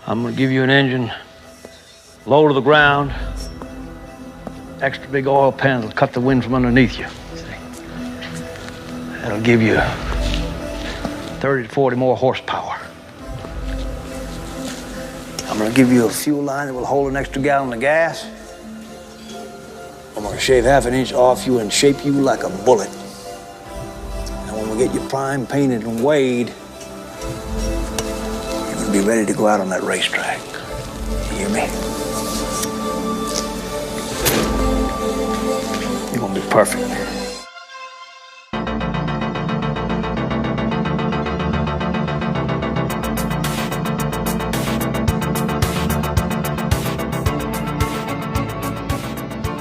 I'm going to give you an engine, low to the ground, extra big oil pans will cut the wind from underneath you. See? That'll give you 30 to 40 more horsepower. I'm going to give you a fuel line that will hold an extra gallon of gas. I'm going to shave half an inch off you and shape you like a bullet. And when we get you primed, painted, and weighed, you're going to be ready to go out on that racetrack. You hear me? You're going to be perfect.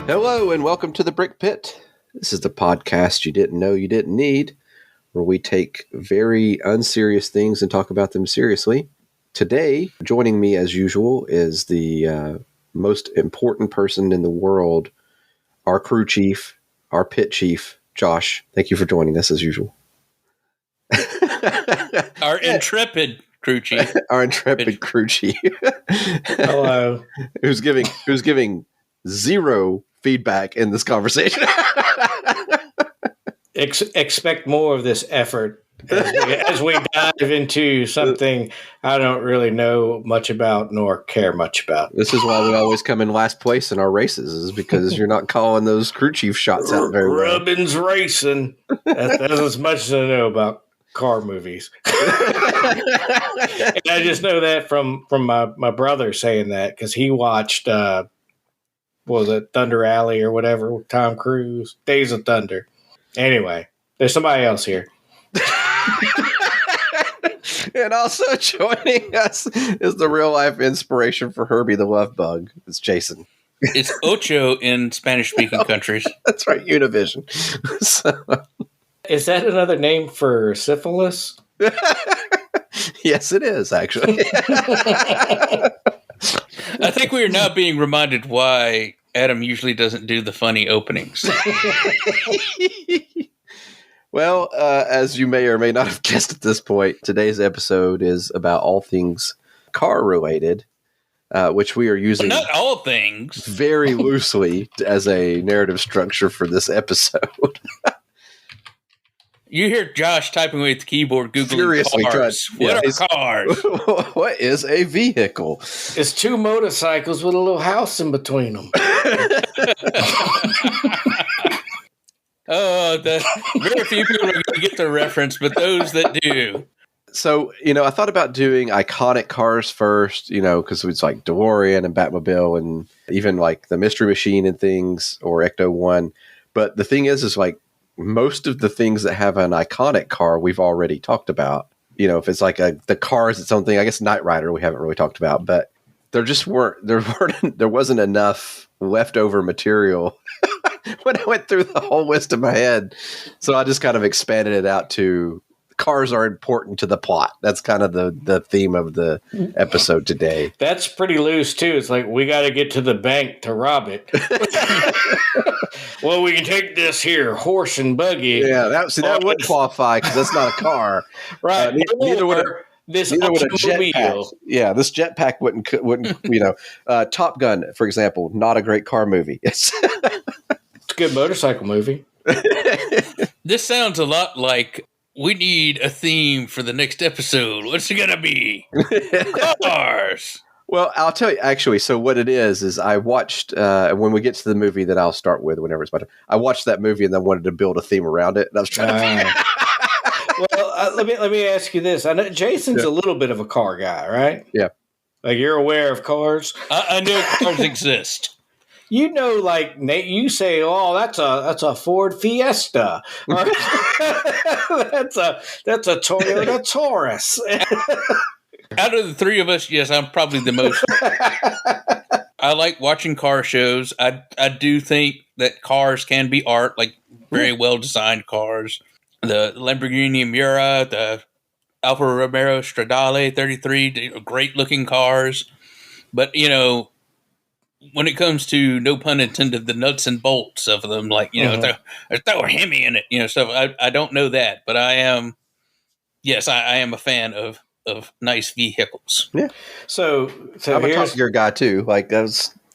Hello and welcome to the Brick Pit. This is the podcast you didn't know you didn't need, where we take very unserious things and talk about them seriously. Today, joining me as usual is the most important person in the world, our crew chief, our pit chief, Josh. Thank you for joining us as usual. Our intrepid crew chief. Our intrepid crew chief. Hello. Who's giving zero feedback in this conversation. Expect more of this effort as we dive into something I don't really know much about nor care much about. This is why we always come in last place in our races, is because you're not calling those crew chief shots out very well. Rubbin's racing. That's as much as I know about car movies. And I just know that from my brother saying that because he watched what was it, Thunder Alley or whatever with Tom Cruise, Days of Thunder. Anyway, there's somebody else here. And also joining us is the real life inspiration for Herbie the Love Bug. It's Jason. It's Ocho in Spanish-speaking countries. That's right, Univision. Is that another name for syphilis? Yes, it is, actually. I think we are now being reminded why Adam usually doesn't do the funny openings. Well, as you may or may not have guessed at this point, today's episode is about all things car-related, which we are using Not all things. very loosely as a narrative structure for this episode. You hear Josh typing away at the keyboard, Googling Furiously cars. What are cars? What is a vehicle? It's two motorcycles with a little house in between them. Very few people are going to get the reference, but those that do. So, I thought about doing iconic cars first, because it's like DeLorean and Batmobile and even like the Mystery Machine and things, or Ecto-1. But the thing is like, most of the things that have an iconic car we've already talked about. If it's like the car is its own thing, I guess Knight Rider we haven't really talked about, but there wasn't enough leftover material when I went through the whole list in my head. So I just kind of expanded it out to cars are important to the plot. That's kind of the theme of the episode today. That's pretty loose too. It's like we got to get to the bank to rob it. Well, we can take this here horse and buggy. Yeah, that would qualify because that's not a car, right? Neither would a jetpack. Yeah, this jetpack wouldn't. Top Gun, for example, not a great car movie. It's a good motorcycle movie. This sounds a lot like we need a theme for the next episode. What's it gonna be? Cars. Well, I'll tell you, actually, so what it is I watched, when we get to the movie that I'll start with whenever it's my turn, I watched that movie and then wanted to build a theme around it, and I was trying to Well, let me ask you this. I know Jason's a little bit of a car guy, right? Yeah. Like, you're aware of cars? I know cars exist. Like you say, oh, that's a Ford Fiesta, or that's a Toyota Taurus. Out of the three of us, yes, I'm probably the most. I like watching car shows. I do think that cars can be art, like very well designed cars. The Lamborghini Miura, the Alfa Romeo Stradale 33, great looking cars. But when it comes to, no pun intended, the nuts and bolts of them, like throw a Hemi in it, stuff. I don't know that, but I am. Yes, I am a fan of of nice vehicles. Yeah. So I'm a Top here's Gear guy too. Like I'm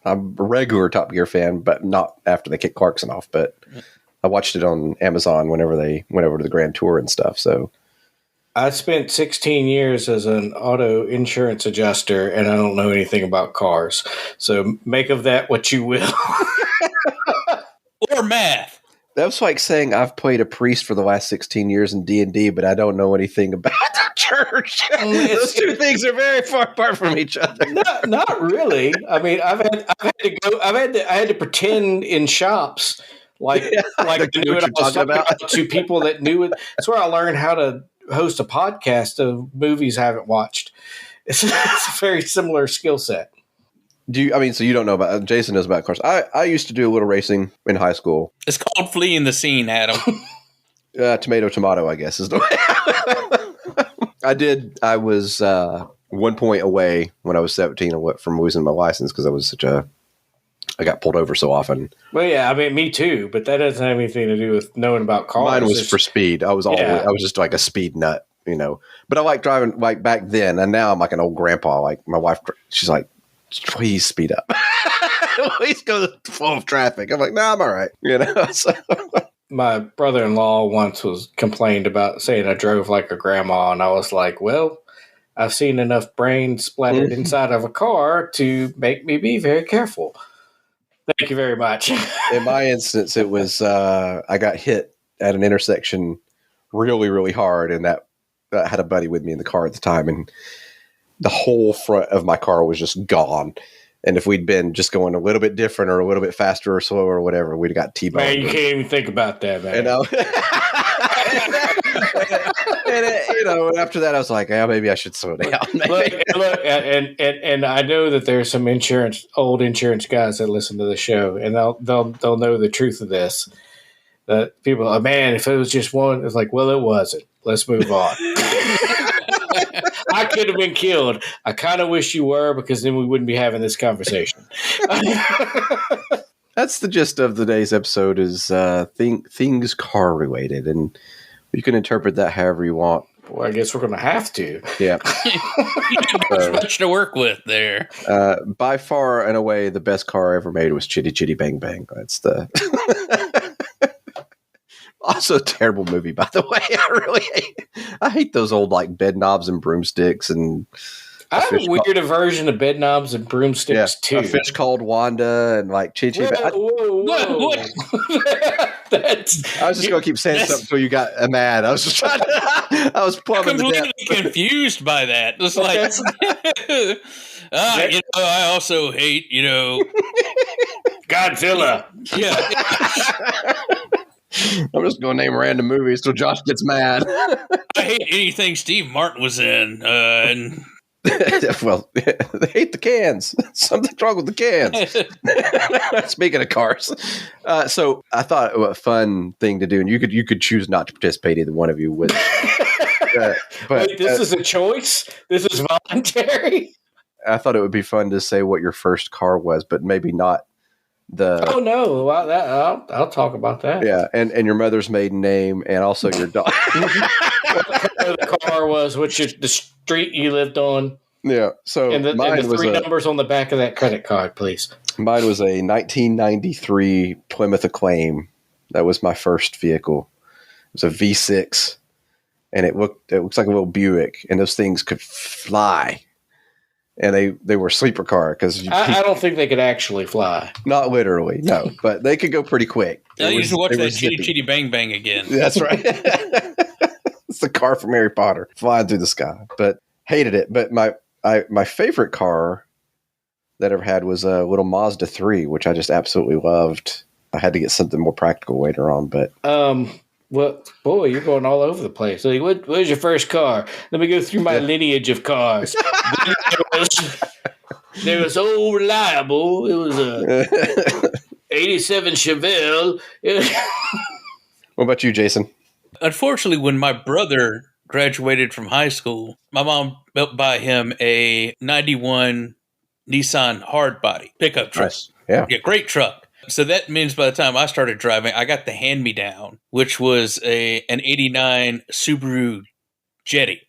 a regular Top Gear fan, but not after they kicked Clarkson off. But I watched it on Amazon whenever they went over to the Grand Tour and stuff. So I spent 16 years as an auto insurance adjuster, and I don't know anything about cars. So make of that what you will. Or math. that's like saying I've played a priest for the last 16 years in D&D, but I don't know anything about the church. Those two things are very far apart from each other. Not really. I mean, I had to pretend in shops like I knew what I was talking about to people that knew it. That's where I learned how to host a podcast of movies I haven't watched. It's a very similar skill set. So you don't know about Jason knows about cars. I used to do a little racing in high school. It's called fleeing the scene, Adam. Tomato, I guess is the way. I did. I was 1 point away when I was 17 from losing my license because I got pulled over so often. Well, yeah, I mean, me too, but that doesn't have anything to do with knowing about cars. Mine was for speed. I was just like a speed nut, But I like driving like back then, and now I'm like an old grandpa. Like my wife, she's like, please speed up. Please go to the flow of traffic. I'm like, I'm all right. So. My brother-in-law once complained about saying I drove like a grandma, and I was like, well, I've seen enough brain splattered inside of a car to make me be very careful. Thank you very much. In my instance, it was I got hit at an intersection really, really hard, and that I had a buddy with me in the car at the time, and the whole front of my car was just gone. And if we'd been just going a little bit different or a little bit faster or slower or whatever, we'd have got T-boned. Man, you can't even think about that, man. And after that, I was like, maybe I should slow down. Look, and I know that there's some old insurance guys that listen to the show, and they'll know the truth of this. That people are, man, if it was just one, it's like, well, it wasn't. Let's move on. I could have been killed. I kind of wish you were, because then we wouldn't be having this conversation. That's the gist of today's episode is things car related, and you can interpret that however you want. Well, I guess we're going to have to. Yeah. There's much to work with there. By far and away, the best car ever made was Chitty Chitty Bang Bang. That's the... Also a terrible movie, by the way. I hate those old like bed knobs and broomsticks and... I have a weird aversion to bed knobs and broomsticks too. A fish called Wanda and like Chi Chi. Whoa. I was just going to keep saying something until you got mad. I was just trying to... I was plumbing the depth. Completely confused by that. It's like... I also hate, Godzilla. Yeah. I'm just going to name random movies till Josh gets mad. I hate anything Steve Martin was in. And well, they hate the cans. Something's wrong with the cans. Speaking of cars. So I thought a fun thing to do, and you could choose not to participate, either one of you with but wait, this is a choice? This is voluntary? I thought it would be fun to say what your first car was, but maybe not the... Oh, no. Well, I'll talk about that. Yeah, and your mother's maiden name, and also your dog. What color the car was, the street you lived on. Yeah, so and the three numbers on the back of that credit card, please. Mine was a 1993 Plymouth Acclaim. That was my first vehicle. It was a V6, and it looks like a little Buick, and those things could fly. And they were sleeper car because I don't think they could actually fly. Not literally, no, but they could go pretty quick. I used to watch that Chitty Chitty Bang Bang again. That's right. It's the car from Harry Potter flying through the sky. But hated it. But my favorite car that I ever had was a little Mazda 3, which I just absolutely loved. I had to get something more practical later on, but well, boy, you're going all over the place. Like, what was your first car? Let me go through my lineage of cars. There was old reliable. It was a 87 Chevelle. What about you, Jason? Unfortunately, when my brother graduated from high school, my mom buy him a 91 Nissan hardbody pickup truck. Nice. Yeah, great truck. So that means by the time I started driving, I got the hand-me-down, which was an 89 Subaru Jetty.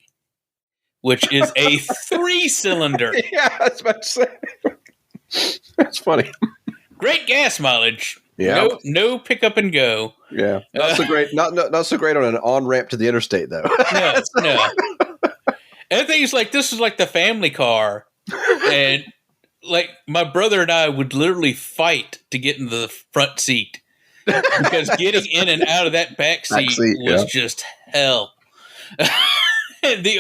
which is a 3-cylinder. Yeah, I was about to say. That's funny. Great gas mileage. Yeah. No pick up and go. Yeah. Not so great. Not so great on an on-ramp to the interstate, though. No. And the thing is, like, this is like the family car. And, like, my brother and I would literally fight to get into the front seat. Because getting in and out of that back seat was just hell. The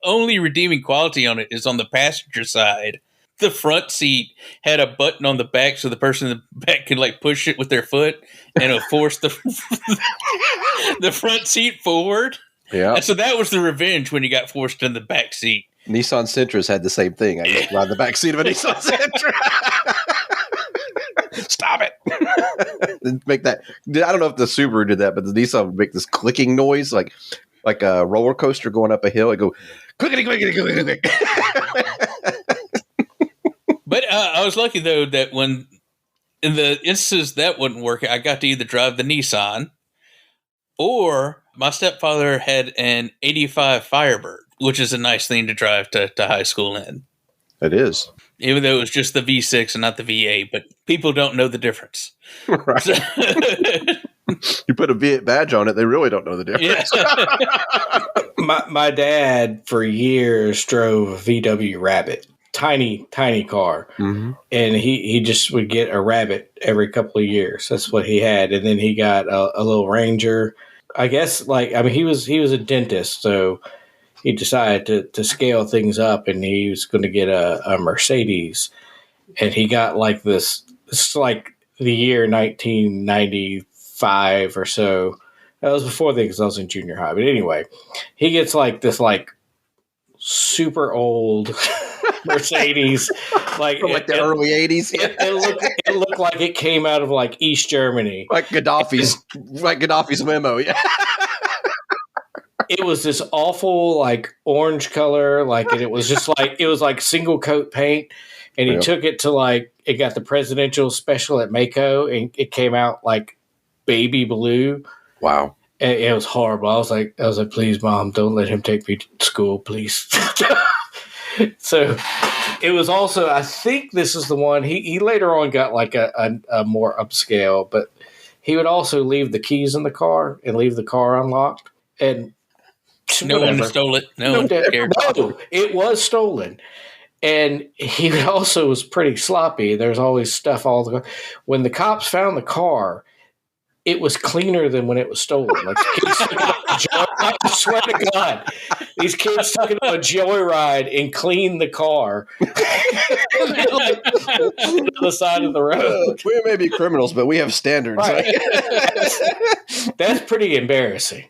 only redeeming quality on it is on the passenger side. The front seat had a button on the back so the person in the back could like push it with their foot and it'll force the front seat forward. Yeah. And so that was the revenge when you got forced in the back seat. Nissan Sentras had the same thing. I used to ride the back seat of a Nissan Sentra. Stop it. Make that. I don't know if the Subaru did that, but the Nissan would make this clicking noise like a roller coaster going up a hill. It go clickety clickety clickety click. But I was lucky, though, that when in the instances that wouldn't work, I got to either drive the Nissan or my stepfather had an 85 Firebird, which is a nice thing to drive to high school in. It is. Even though it was just the V6 and not the V8, but people don't know the difference. Right. So, you put a V8 badge on it, they really don't know the difference. yeah. My dad, for years, drove a VW Rabbit. Tiny car. Mm-hmm. And he just would get a Rabbit every couple of years. That's what he had. And then he got a little Ranger. I guess, he was a dentist, so he decided to scale things up, and he was going to get a Mercedes. And he got like this. It's like the year 1995 or so. That was before because I was in junior high. But anyway, he gets like this super old Mercedes, from the early 80s. It looked like it came out of like East Germany, like Gaddafi's limo. Yeah. It was this awful like orange color, and it was just it was like single coat paint, and he took it to it got the presidential special at Mako, and it came out like baby blue. Wow. And it was horrible. I was like, please, Mom, don't let him take me to school, please. So it was also, I think this is the one, he later on got like a more upscale, but he would also leave the keys in the car and leave the car unlocked. And no one stole it. No one cared. No, it was stolen. And he also was pretty sloppy. There's always stuff all the time. When the cops found the car, it was cleaner than when it was stolen. Like I swear to God, these kids took it on a joyride and cleaned the car to the side of the road. We may be criminals, but we have standards. Right. That's pretty embarrassing.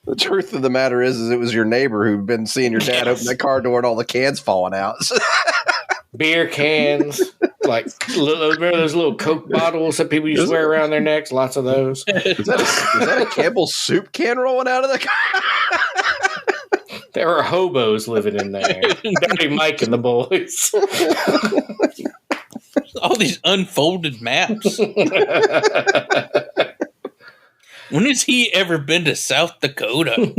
The truth of the matter is it was your neighbor who'd been seeing your dad open the car door and all the cans falling out. Beer cans, remember those little Coke bottles that people used to wear around their necks? Lots of those. Is that a Campbell's soup can rolling out of the car? There were hobos living in there. Dirty Mike and the boys. All these unfolded maps. When has he ever been to South Dakota?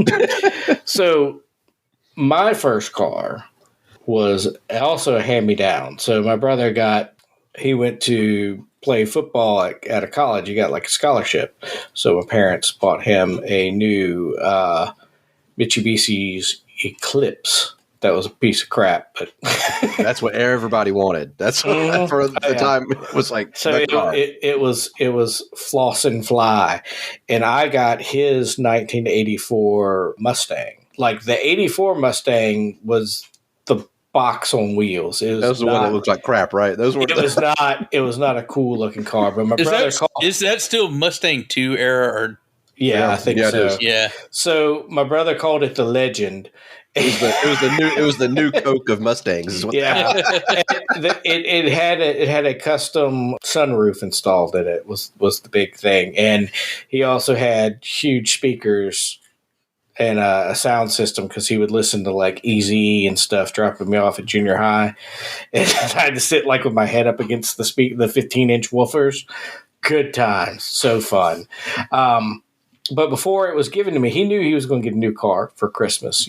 So, my first car was also a hand-me-down. So my brother he went to play football at a college. He got like a scholarship. So my parents bought him a new Mitsubishi's Eclipse. That was a piece of crap, but that's what everybody wanted. That's what for the time it was like. So it was floss and fly, and I got his 1984 Mustang. Like the 84 Mustang was the box on wheels. That was the one that looked like crap, right? Those were. It was not a cool looking car. But my brother is that still Mustang 2 era or? Yeah, I think so. Yeah. So my brother called it the Legend. It was the new Coke of Mustangs. Is what it had a custom sunroof installed in it. Was the big thing, and he also had huge speakers and a sound system because he would listen to like Eazy and stuff, dropping me off at junior high, and I had to sit like with my head up against the 15-inch woofers. Good times, so fun. But before it was given to me, he knew he was going to get a new car for Christmas,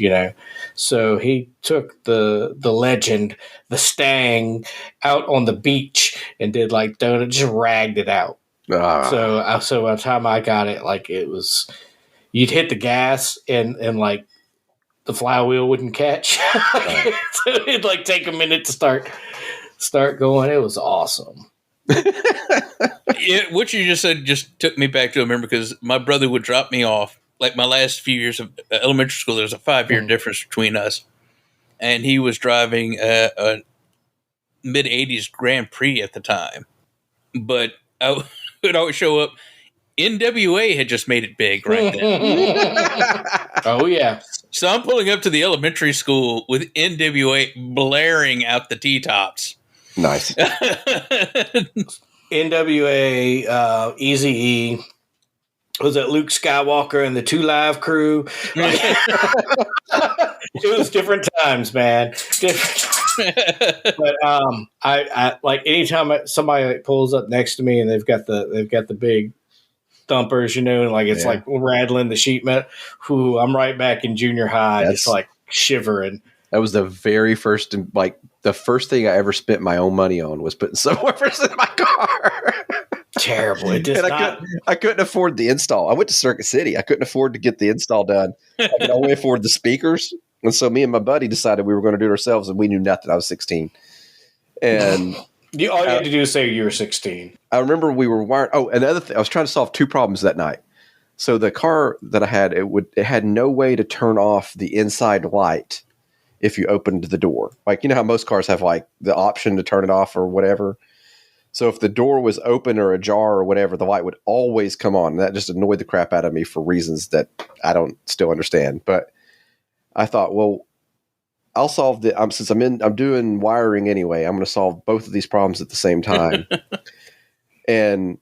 So he took the Legend, the Stang, out on the beach and did like donut, just ragged it out. So by the time I got it, like it was, you'd hit the gas and like the flywheel wouldn't catch. So it'd like take a minute to start going. It was awesome. What you just said just took me back to remember because my brother would drop me off. Like my last few years of elementary school, there's a 5-year difference between us. And he was driving a mid-'80s Grand Prix at the time. But I would always show up. NWA had just made it big right then. Oh, yeah. So I'm pulling up to the elementary school with NWA blaring out the T-tops. Nice. NWA, Eazy-E, was it Luke Skywalker and the 2 Live crew? It was different times, man. But I like anytime somebody pulls up next to me and they've got the big thumpers, and like it's like rattling the sheet metal. I'm right back in junior high, just like shivering. That was the very first, like the first thing I ever spent my own money on was putting subwoofers in my car. Terrible. I couldn't afford the install. I went to Circuit City. I couldn't afford to get the install done. I could only afford the speakers. And so me and my buddy decided we were going to do it ourselves, and we knew nothing. I was 16. And all you had to do is say you were 16. I remember we were wired. Oh, another thing. I was trying to solve 2 problems that night. So the car that I had, it had no way to turn off the inside light if you opened the door. Like, how most cars have like the option to turn it off or whatever. So if the door was open or ajar or whatever, the light would always come on. And that just annoyed the crap out of me for reasons that I don't still understand. But I thought, well, I'll solve since I'm doing wiring anyway, I'm going to solve both of these problems at the same time. And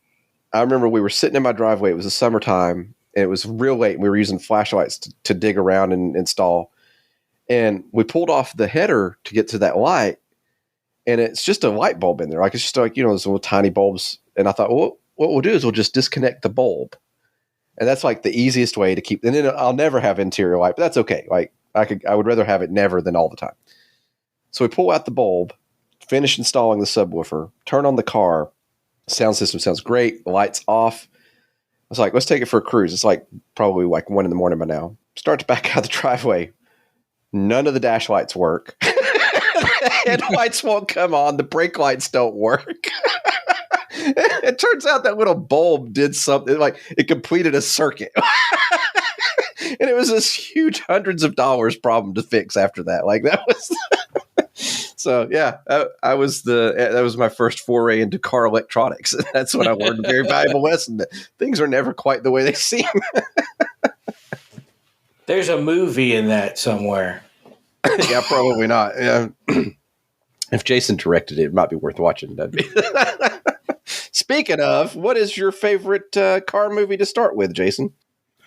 I remember we were sitting in my driveway. It was the summertime and it was real late. And we were using flashlights to dig around and install. And we pulled off the header to get to that light, and it's just a light bulb in there. Like it's just like, those little tiny bulbs. And I thought, well, what we'll do is we'll just disconnect the bulb. And that's like the easiest way to keep, and then I'll never have interior light, but that's okay. Like I would rather have it never than all the time. So we pull out the bulb, finish installing the subwoofer, turn on the car. Sound system sounds great. The light's off. I was like, let's take it for a cruise. It's like probably like 1 a.m. by now. Start to back out the driveway. None of the dash lights work. The headlights won't come on. The brake lights don't work. It turns out that little bulb did something, like it completed a circuit. And it was this huge hundreds of dollars problem to fix after that. Like that was so yeah, that was my first foray into car electronics. That's when I learned a very valuable lesson that things are never quite the way they seem. There's a movie in that somewhere. Yeah, probably not. Yeah. If Jason directed it, it might be worth watching. Speaking of, what is your favorite car movie to start with, Jason?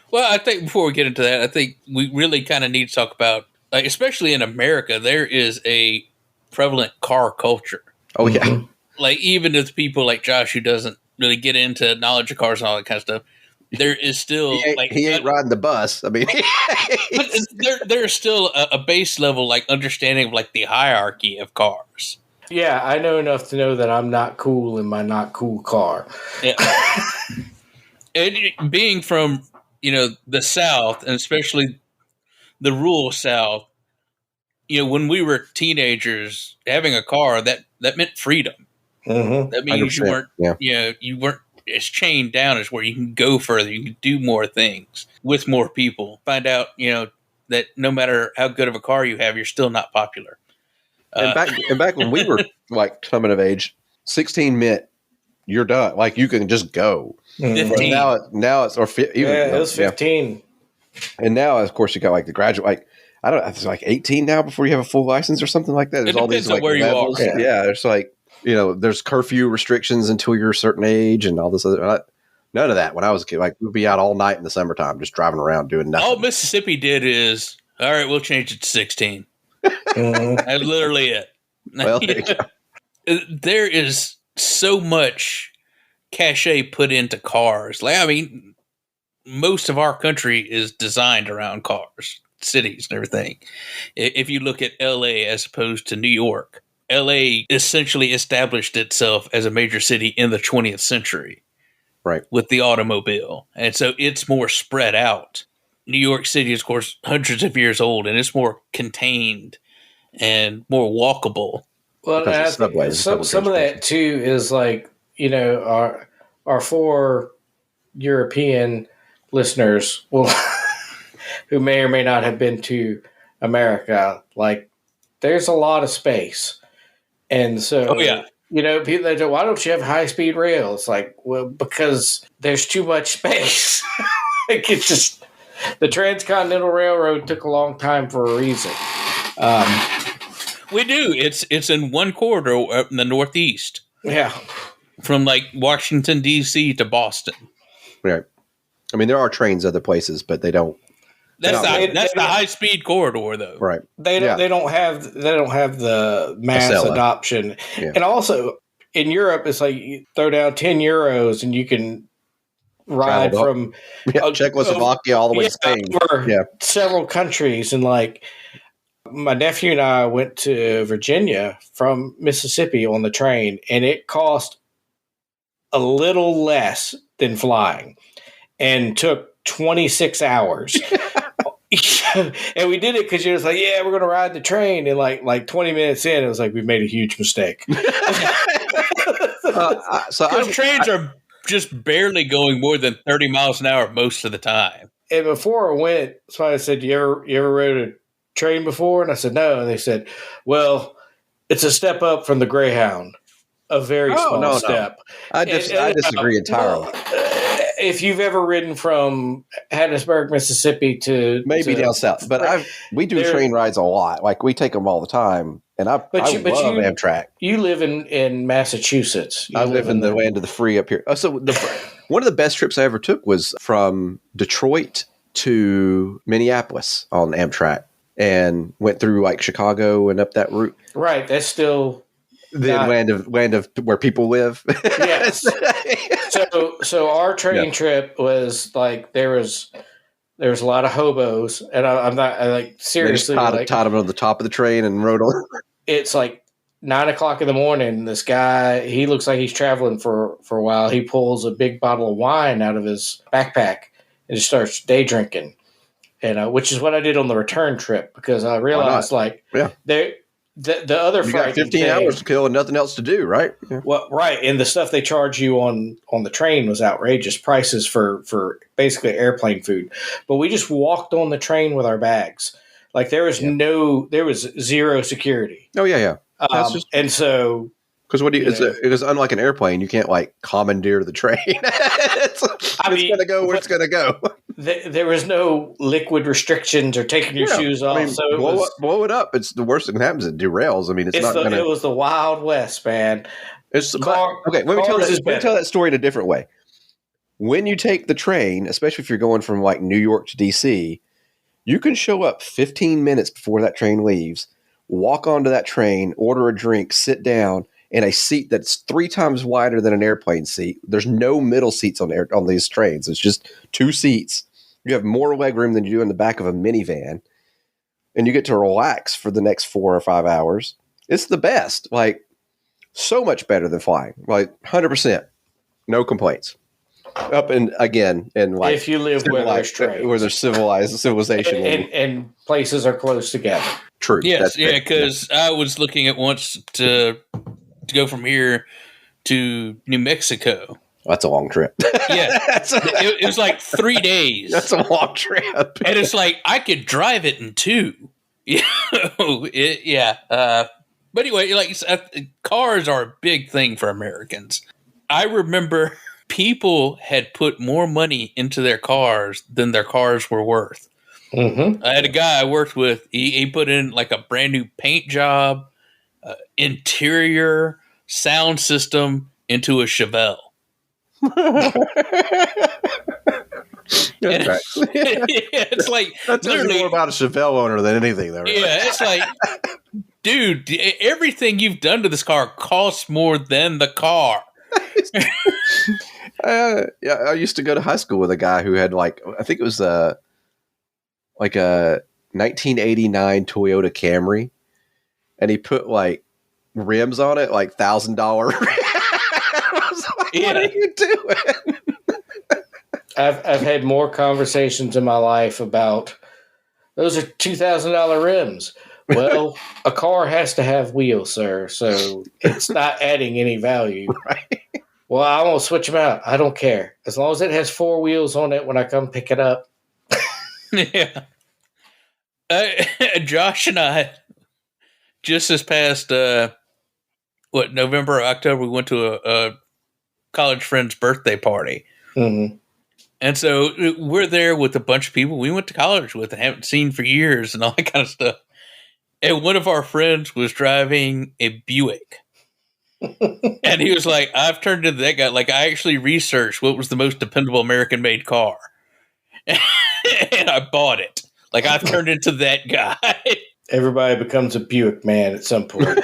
Well, I think before we get into that, I think we really kind of need to talk about, like, especially in America, there is a prevalent car culture. Oh, yeah. Like, even with people like Josh, who doesn't really get into knowledge of cars and all that kind of stuff, there is still he ain't riding the bus. I mean, but there's still a base level like understanding of like the hierarchy of cars. Yeah, I know enough to know that I'm not cool in my not cool car. Yeah. And being from the South, and especially the rural South, when we were teenagers, having a car that meant freedom. Mm-hmm. That means you weren't as chained down as where you can go further. You can do more things with more people. Find out, that no matter how good of a car you have, you're still not popular. And back when we were like coming of age, 16 meant you're done. Like you can just go. 15. Now it's it was 15. And now, of course, you got like the graduate. Like I don't know, it's like 18 now before you have a full license or something like that. There's all these like where levels. you are. Yeah, there's like. There's curfew restrictions until you're a certain age and all this other. None of that when I was a kid. Like we'd be out all night in the summertime, just driving around doing nothing. All Mississippi did is, all right, we'll change it to 16. That's literally it. Well, there is so much cachet put into cars. Like, I mean, most of our country is designed around cars, cities and everything. If you look at LA as opposed to New York, LA essentially established itself as a major city in the 20th century. Right. With the automobile. And so it's more spread out. New York City is, of course, hundreds of years old, and it's more contained and more walkable. Well, I think some of that too is like, our 4 European listeners who may or may not have been to America, like there's a lot of space. And so, people they say, why don't you have high speed rail? It's like, well, because there's too much space. Like it's just the Transcontinental Railroad took a long time for a reason. We do. It's in one corridor in the Northeast. Yeah, from like Washington D.C. to Boston. Right. I mean, there are trains other places, but they don't. That's the high speed corridor, though. Right. They don't have the mass adoption, and also in Europe, it's like you throw down €10 and you can ride from Czechoslovakia all the way to Spain. Several countries, and like my nephew and I went to Virginia from Mississippi on the train, and it cost a little less than flying, and took 26 hours. And we did it because you're just like, we're going to ride the train. And like 20 minutes in, it was like, we made a huge mistake. So trains are just barely going more than 30 miles an hour most of the time. And before I went, somebody said, you ever rode a train before? And I said, no. And they said, well, it's a step up from the Greyhound. A very small step. No. I disagree entirely. If you've ever ridden from Hattiesburg, Mississippi to down south, but we do train rides a lot. Like we take them all the time, and I love Amtrak. You live in Massachusetts. I live in the land of the free up here. So one of the best trips I ever took was from Detroit to Minneapolis on Amtrak, and went through like Chicago and up that route. Right, that's still. The land of where people live. Yes. So our train trip was like there was a lot of hobos, and I'm not seriously tied them on the top of the train and rode on. It's like 9:00 in the morning. This guy, he looks like he's traveling for a while. He pulls a big bottle of wine out of his backpack and just starts day drinking, and which is what I did on the return trip because I realized The other you got 15 hours to kill and nothing else to do, right? Yeah. Well, right, and the stuff they charge you on the train was outrageous prices for basically airplane food. But we just walked on the train with our bags, like there was zero security. Oh yeah. And so because because unlike an airplane, you can't like commandeer the train. it's going to go where it's going to go. There was no liquid restrictions or taking your shoes off. So blow it up. It's the worst that can happen is it derails. I mean, it was the Wild West, man. Let me tell that story in a different way. When you take the train, especially if you're going from like New York to DC, you can show up 15 minutes before that train leaves, walk onto that train, order a drink, sit down in a seat that's 3 times wider than an airplane seat. There's no middle seats on these trains. It's just 2 seats. You have more leg room than you do in the back of a minivan, and you get to relax for the next 4 or 5 hours. It's the best, like so much better than flying, like 100%, no complaints. Up and again, and like if you live where there's civilization and places are close together. True. Yes, because I was looking at once to go from here to New Mexico. That's a long trip. Yeah. It was like 3 days. That's a long trip. And it's like, I could drive it in 2. But anyway, like cars are a big thing for Americans. I remember people had put more money into their cars than their cars were worth. Mm-hmm. I had a guy I worked with. He put in like a brand new paint job, interior, sound system into a Chevelle. It's like that's literally more about a Chevelle owner than anything, though. Right? Yeah, it's like, dude, everything you've done to this car costs more than the car. Yeah, I used to go to high school with a guy who had I think it was a 1989 Toyota Camry, and he put rims on it, $1,000. I was like, what are you doing? I've had more conversations in my life about those are $2,000 rims. Well, a car has to have wheels, sir, so it's not adding any value. Right. Well, I won't switch them out. I don't care. As long as it has 4 wheels on it when I come pick it up. Yeah. Josh and I, just this past, November or October, we went to a college friend's birthday party. Mm-hmm. And so we're there with a bunch of people we went to college with and haven't seen for years and all that kind of stuff. And one of our friends was driving a Buick. And he was like, I've turned into that guy. I actually researched what was the most dependable American-made car. And I bought it. I've turned into that guy. Everybody becomes a Buick man at some point.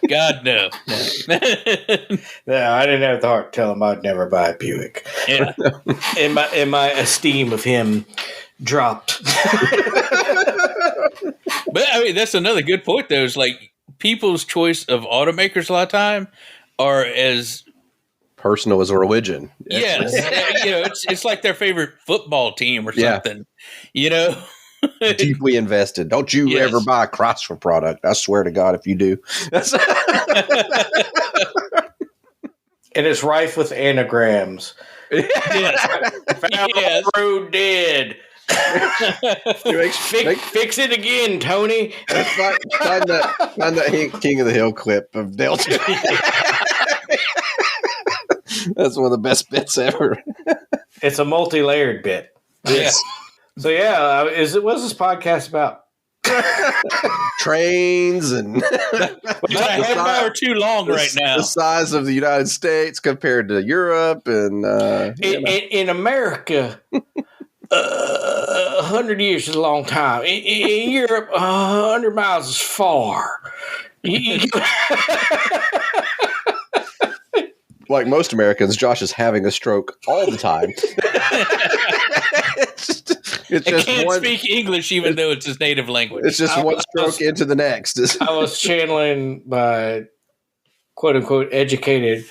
God, no. No, I didn't have the heart to tell him I'd never buy a Buick. Yeah. And my esteem of him dropped. But, that's another good point, though, is people's choice of automakers a lot of time are as personal as a religion. Yes. It's like their favorite football team or something, Deeply invested. Don't you ever buy a Chrysler product. I swear to God, if you do. And it's rife with anagrams. Yes. Found on the road dead. Fix it again, Tony. Find that King of the Hill clip of Delta. That's one of the best bits ever. It's a multi-layered bit. Yes. So what's this podcast about? Trains and half hour too long right now. The size of the United States compared to Europe and in America. 100 years is a long time. In Europe, 100 miles is far. Like most Americans, Josh is having a stroke all the time. It's just can't speak English, even though it's his native language. It's just one stroke into the next. I was channeling my quote unquote educated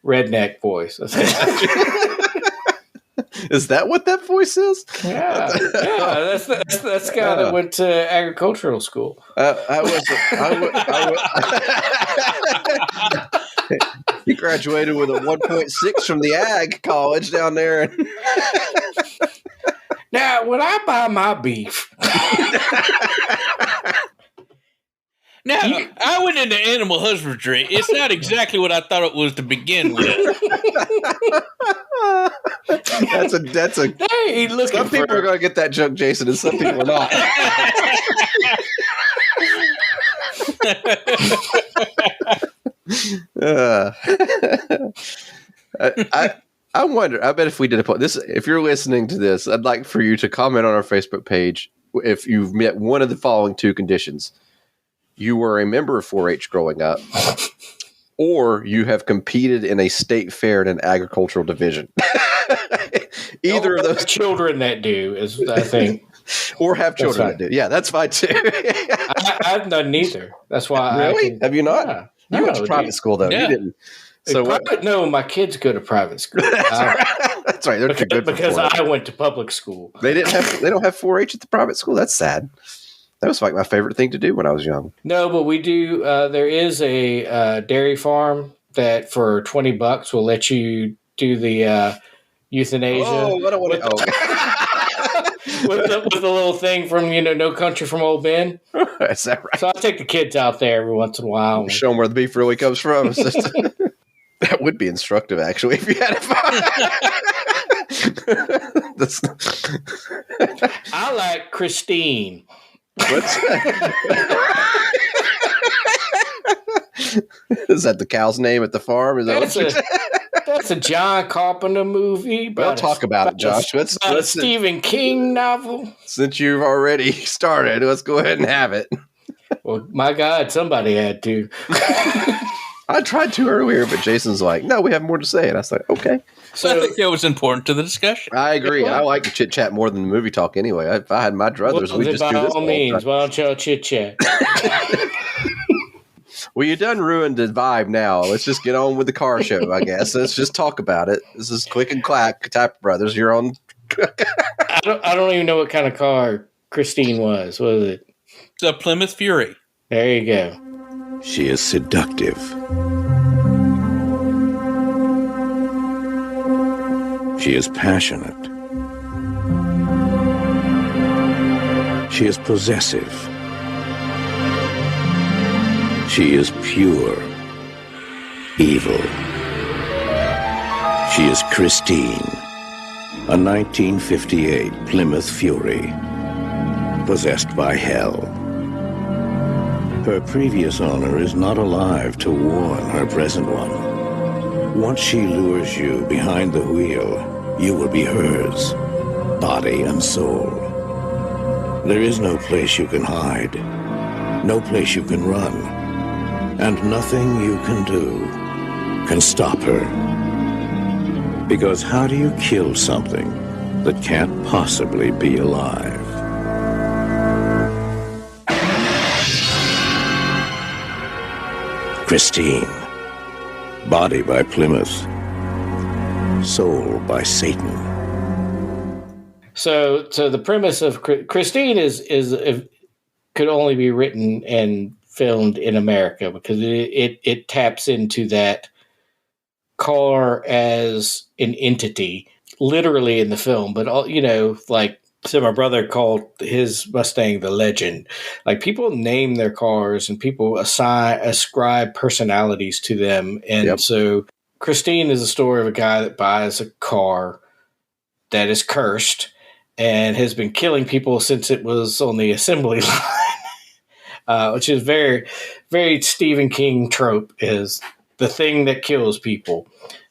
redneck voice. Is that what that voice is? Yeah. That's the guy that went to agricultural school. He graduated with a 1.6 from the ag college down there. Now, when I buy my beef, now I went into animal husbandry. It's not exactly what I thought it was to begin with. That's a. Hey, some people are going to get that joke, Jason, and some people are not. I wonder. I bet if we did this, if you're listening to this, I'd like for you to comment on our Facebook page if you've met one of the following two conditions: you were a member of 4-H growing up, or you have competed in a state fair in an agricultural division. Either of those children that do is, I think, or have children that do. Yeah, that's fine too. I've done neither. That's why. Really? Have you not? Yeah. You went to private school though. Yeah. You didn't. So no, my kids go to private school. That's right. They're too good because for 4-H. I went to public school. They don't have 4-H at the private school. That's sad. That was like my favorite thing to do when I was young. No, but we do. There is a dairy farm that for $20 will let you do the euthanasia. Oh, I don't want to. with the little thing from No Country from Old Ben. Is that right? So I take the kids out there every once in a while. Show them where the beef really comes from. That would be instructive, actually, if you had it. I like Christine. What's Is that the cow's name at the farm? Is that that's a John Carpenter movie. We'll talk about it, Josh. Let's a Stephen King novel. Since you've already started, let's go ahead and have it. Well, my God, somebody had to. I tried to earlier, but Jason's like, no, we have more to say. And I was like, okay. So I think that was important to the discussion. I agree. I like to chit chat more than the movie talk anyway. If I had my druthers, we'd just do this. By all means, why don't y'all chit chat? Well, you done ruined the vibe now. Let's just get on with the car show, I guess. Let's just talk about it. This is Click and Clack type brothers. You're on. I don't even know what kind of car Christine was. What was it? It's a Plymouth Fury. There you go. She is seductive. She is passionate. She is possessive. She is pure evil. She is Christine, a 1958 Plymouth Fury, possessed by hell. Her previous owner is not alive to warn her present one. Once she lures you behind the wheel, you will be hers, body and soul. There is no place you can hide, no place you can run, and nothing you can do can stop her. Because how do you kill something that can't possibly be alive? Christine, body by Plymouth, soul by Satan. So the premise of Christine is could only be written and filmed in America because it taps into that car as an entity, literally in the film. But so my brother called his Mustang the Legend. Like, people name their cars and people ascribe personalities to them. And So Christine is a story of a guy that buys a car that is cursed and has been killing people since it was on the assembly line, which is very, very Stephen King trope, is the thing that kills people,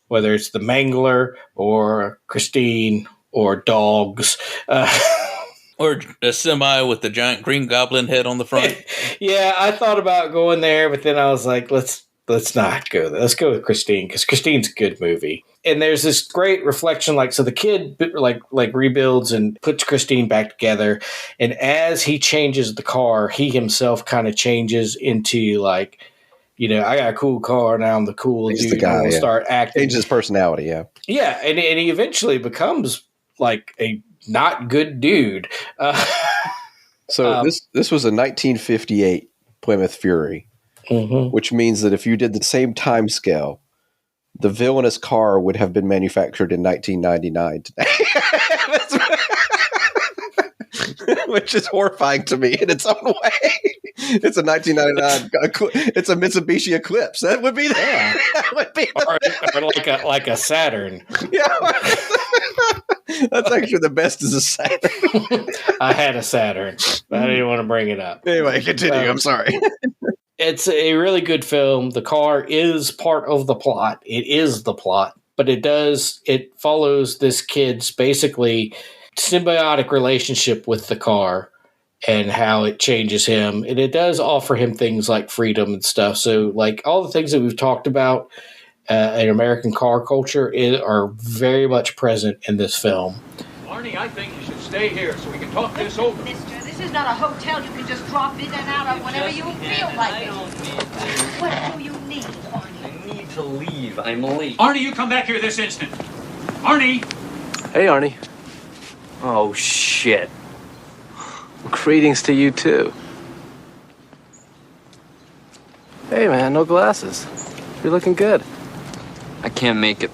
whether it's the Mangler or Christine or dogs. Or a semi with the giant green goblin head on the front. Yeah, I thought about going there, but then I was like, let's not go there. Let's go with Christine, because Christine's a good movie. And there's this great reflection, so the kid rebuilds and puts Christine back together. And as he changes the car, he himself kind of changes into I got a cool car, now I'm the cool He's dude. the guy, and start acting. Changes his personality, yeah. Yeah, and he eventually becomes a not good dude. So this was a 1958 Plymouth Fury, which means that if you did the same time scale, the villainous car would have been manufactured in 1999 today. Which is horrifying to me in its own way. It's a 1999. It's a Mitsubishi Eclipse. That would be there. That would be or like a Saturn. Yeah, that's actually the best. Is a Saturn. I had a Saturn, but I didn't want to bring it up. Anyway, continue. I'm sorry. It's a really good film. The car is part of the plot. It is the plot, but it follows this kid's basically symbiotic relationship with the car and how it changes him. And it does offer him things like freedom and stuff. So all the things that we've talked about in American car culture are very much present in this film. Arnie, I think you should stay here so we can talk this over. Mister, this is not a hotel you can just drop in and out of whenever you feel like it. What do you need, Arnie? I need to leave. I'm late. Arnie, you come back here this instant. Arnie! Hey, Arnie. Oh, shit. Greetings to you, too. Hey, man, no glasses. You're looking good. I can't make it.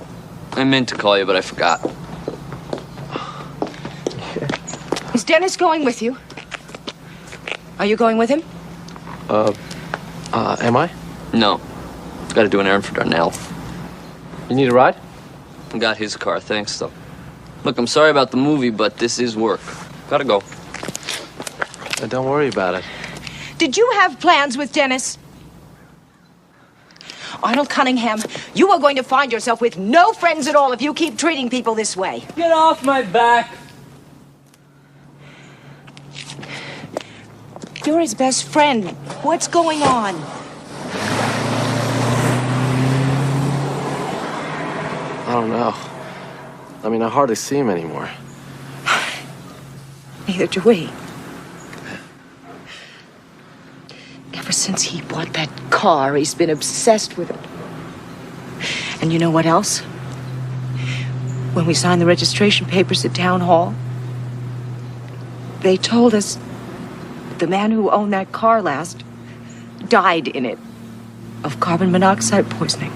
I meant to call you, but I forgot. Is Dennis going with you? Are you going with him? Am I? No. Gotta do an errand for Darnell. You need a ride? I got his car, thanks, though. Look, I'm sorry about the movie, but this is work. Gotta go. Don't worry about it. Did you have plans with Dennis? Arnold Cunningham, you are going to find yourself with no friends at all if you keep treating people this way. Get off my back! You're his best friend. What's going on? don't know. I mean, I hardly see him anymore. Neither do we. Ever since he bought that car, he's been obsessed with it. And you know what else? When we signed the registration papers at Town Hall, they told us the man who owned that car last died in it of carbon monoxide poisoning.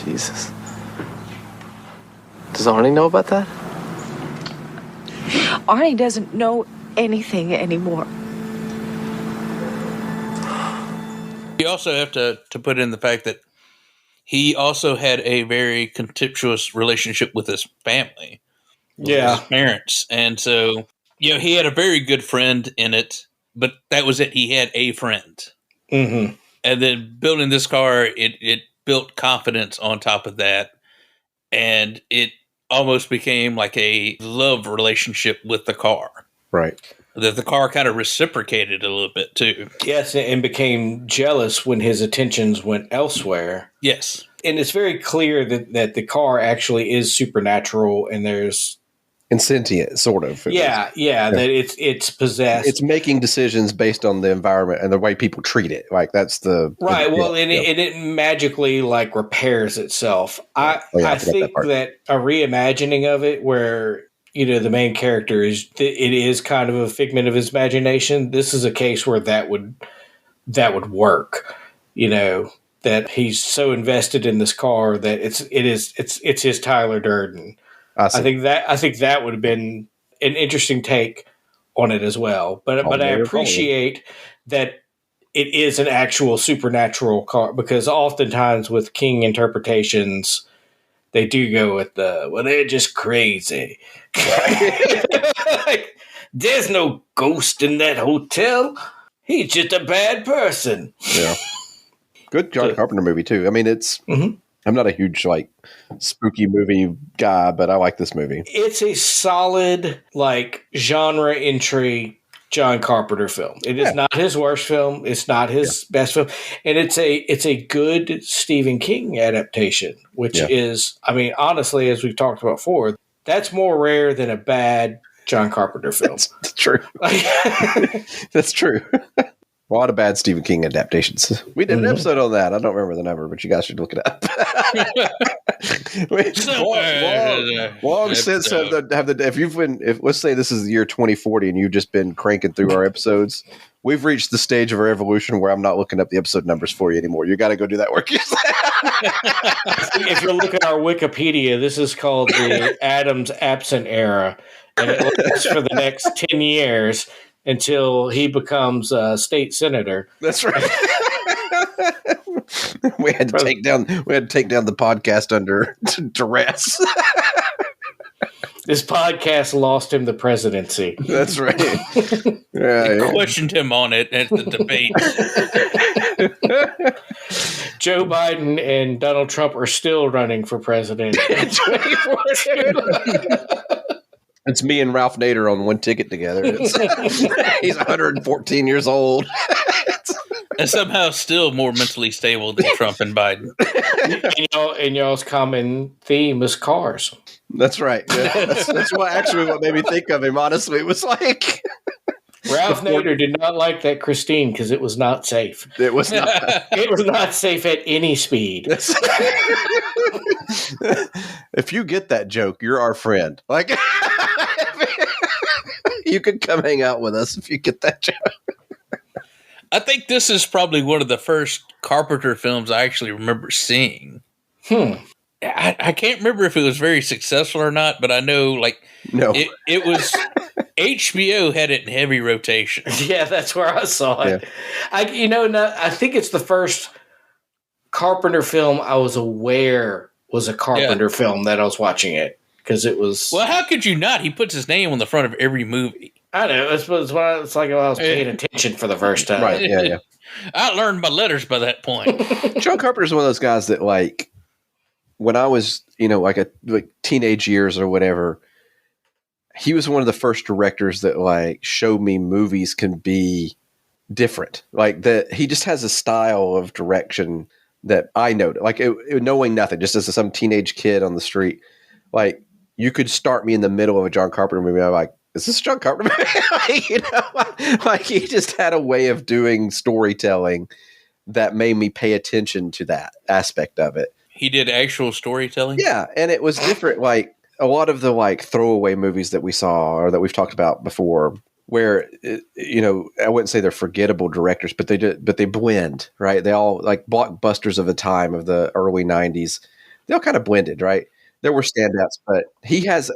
Jesus. Does Arnie know about that? Arnie doesn't know anything anymore. You also have to put in the fact that he also had a very contemptuous relationship with his family. Yeah. His parents. And so, he had a very good friend in it, but that was it. He had a friend. Mm-hmm. And then building this car, it built confidence on top of that. And it almost became like a love relationship with the car. Right. That the car kind of reciprocated a little bit too. Yes, and became jealous when his attentions went elsewhere. Yes. And it's very clear that the car actually is supernatural and there's... And sentient, sort of. Yeah, that it's possessed. It's making decisions based on the environment and the way people treat it. Like, that's the... Right, well, and it magically, like, repairs itself. I think that a reimagining of it where... the main character it is kind of a figment of his imagination. This is a case where that would work. That he's so invested in this car that it's his Tyler Durden. I think that would have been an interesting take on it as well. But I appreciate that it is an actual supernatural car, because oftentimes with King interpretations, they do go with they're just crazy. Like, there's no ghost in that hotel. He's just a bad person. Yeah. Good John Carpenter movie, too. I mean, it's... Mm-hmm. I'm not a huge, spooky movie guy, but I like this movie. It's a solid, genre entry John Carpenter film. It is not his worst film. It's not his best film. And it's a good Stephen King adaptation, which is, I mean, honestly, as we've talked about before, that's more rare than a bad John Carpenter film. That's true. That's true. A lot of bad Stephen King adaptations. We did an episode on that. I don't remember the number, but you guys should look it up. Long since if let's say this is the year 2040 and you've just been cranking through our episodes, we've reached the stage of our evolution where I'm not looking up the episode numbers for you anymore. You got to go do that work yourself. If you look at our Wikipedia, this is called the Adams absent era, and it lasts for the next 10 years. Until he becomes a state senator. That's right. We had to take down the podcast under duress. This podcast lost him the presidency. That's right. They questioned him on it at the debate. Joe Biden and Donald Trump are still running for president. It's me and Ralph Nader on one ticket together. He's 114 years old. And somehow still more mentally stable than Trump and Biden. And y'all's common theme is cars. That's right. Yeah. That's what made me think of him, honestly. It was like... Ralph Nader did not like that Christine because it was not safe. It was not. It was not safe at any speed. If you get that joke, you're our friend. Like, you can come hang out with us if you get that joke. I think this is probably one of the first Carpenter films I actually remember seeing. I can't remember if it was very successful or not, but I know it was HBO had it in heavy rotation. Yeah, that's where I saw it. Yeah. I think it's the first Carpenter film I was aware was a Carpenter film that I was watching it, because it was... Well, how could you not? He puts his name on the front of every movie. I know. It's like I was paying attention for the first time. Right, yeah. I learned my letters by that point. John Carpenter's one of those guys that, when I was, teenage years or whatever, he was one of the first directors that, showed me movies can be different. He just has a style of direction that I noted, like knowing nothing, just as some teenage kid on the street, like you could start me in the middle of a John Carpenter movie. I'm like, is this a John Carpenter movie? Like he just had a way of doing storytelling that made me pay attention to that aspect of it. He did actual storytelling? Yeah, and it was different. Like a lot of the like throwaway movies that we saw or that we've talked about before, where I wouldn't say they're forgettable directors, but they blend, right? They all like blockbusters of the time of the early 90s. They all kind of blended, right? There were standouts, but he has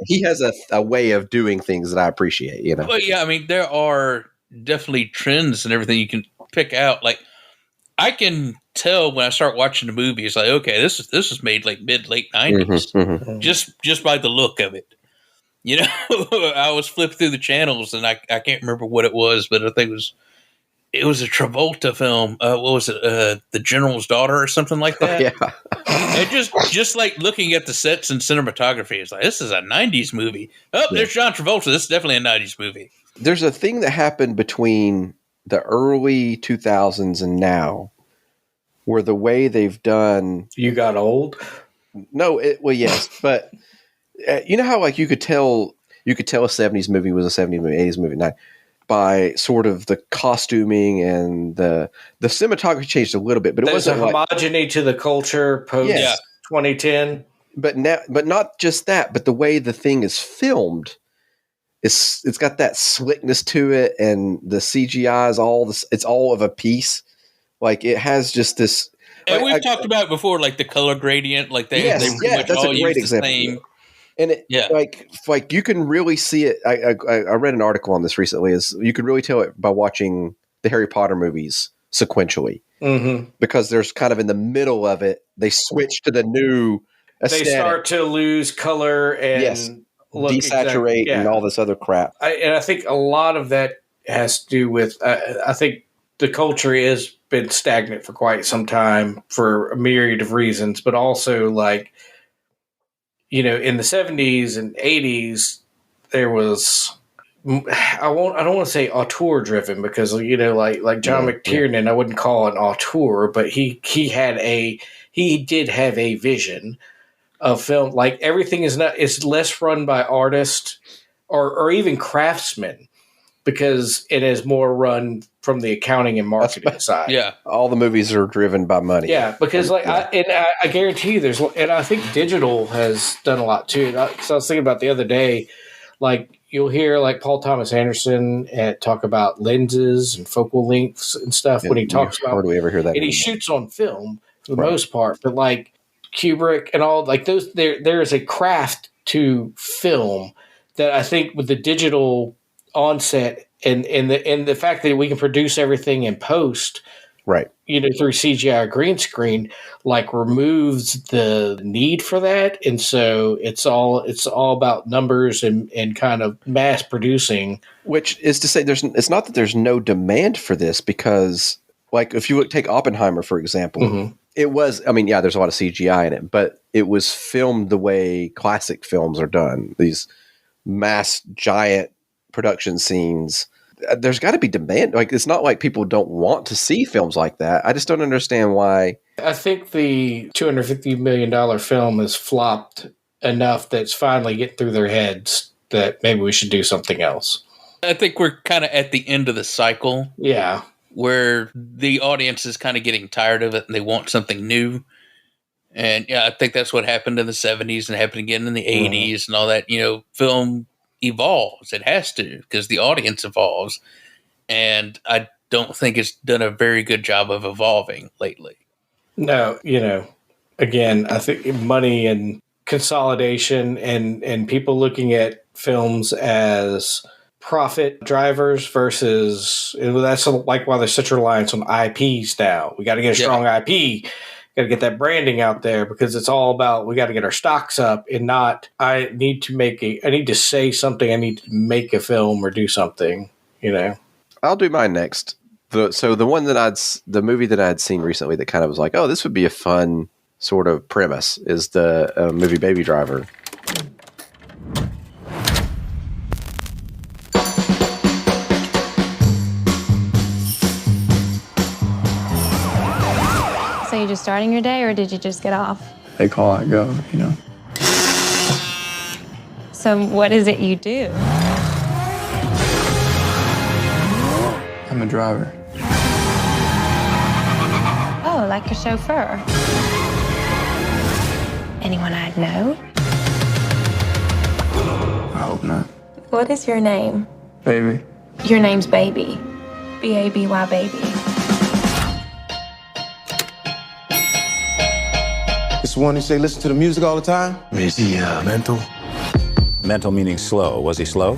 a way of doing things that I appreciate, Well, yeah, I mean, there are definitely trends and everything you can pick out. Like, I can tell when I start watching the movie, it's like, okay, this was made like late 90s, just by the look of it. I was flipping through the channels and I can't remember what it was, but I think it was a Travolta film. What was it? The General's Daughter or something like that. Yeah. And just like looking at the sets and cinematography, it's like, this is a 90s movie. Oh, there's John Travolta. This is definitely a 90s movie. There's a thing that happened between the early 2000s and now where the way they've done... You got old? No, well, yes, but you know how like you could tell a 70s movie was a 70s movie, 80s movie, not by sort of the costuming and the cinematography changed a little bit, but it wasn't a homogeny to the culture post 2010. But not just that, but the way the thing is filmed, it's got that slickness to it, and the CGI is it's all of a piece. Like it has just this. And we've talked about it before, like the color gradient, like they pretty much all use the same. And like you can really see it. I read an article on this recently. Is you can really tell it by watching the Harry Potter movies sequentially, because there's kind of in the middle of it, they switch to the new aesthetic. They start to lose color and desaturate and all this other crap. And I think a lot of that has to do with. I think the culture has been stagnant for quite some time for a myriad of reasons, but also like. In the 70s and 80s, there was, I don't want to say auteur driven because, like John McTiernan, I wouldn't call an auteur, but he did have a vision of film. Like everything is less run by artists or even craftsmen because it is more run from the accounting and marketing side. Yeah. All the movies are driven by money. Yeah, because I guarantee you and I think digital has done a lot too. So I was thinking about the other day, like you'll hear like Paul Thomas Anderson talk about lenses and focal lengths and stuff when he talks about. Hardly ever hear that. And he shoots on film for the most part, but like Kubrick and all like those, there is a craft to film that I think with the digital onset and the fact that we can produce everything in post, right? Through CGI or green screen, like removes the need for that, and so it's all about numbers and kind of mass producing. Which is to say, it's not that there's no demand for this, because like if you take Oppenheimer for example, it was. I mean, yeah, there's a lot of CGI in it, but it was filmed the way classic films are done. These mass giant production scenes. There's got to be demand. Like it's not like people don't want to see films like that. I just don't understand why. I think the $250 million film has flopped enough that it's finally getting through their heads that maybe we should do something else. I think we're kind of at the end of the cycle. Yeah. Where the audience is kind of getting tired of it and they want something new. And yeah, I think that's what happened in the 70s and happened again in the 80s and all that. Film evolves. It has to, because the audience evolves. And I don't think it's done a very good job of evolving lately. No, again, I think money and consolidation and people looking at films as profit drivers versus that's like why there's such a reliance on IPs now. We got to get a strong IP. Got to get that branding out there because it's all about we got to get our stocks up and not I need to say something. I need to make a film or do something. I'll do mine next. The movie that I had seen recently that kind of was like, oh, this would be a fun sort of premise is the movie Baby Driver. So you you just starting your day, or did you just get off? They call, I go, you know. So what is it you do? I'm a driver. Oh, like a chauffeur. Anyone I'd know? I hope not. What is your name? Baby. Your name's Baby. B-A-B-Y, baby. It's the one who say listen to the music all the time? Is he mental? Mental meaning slow. Was he slow?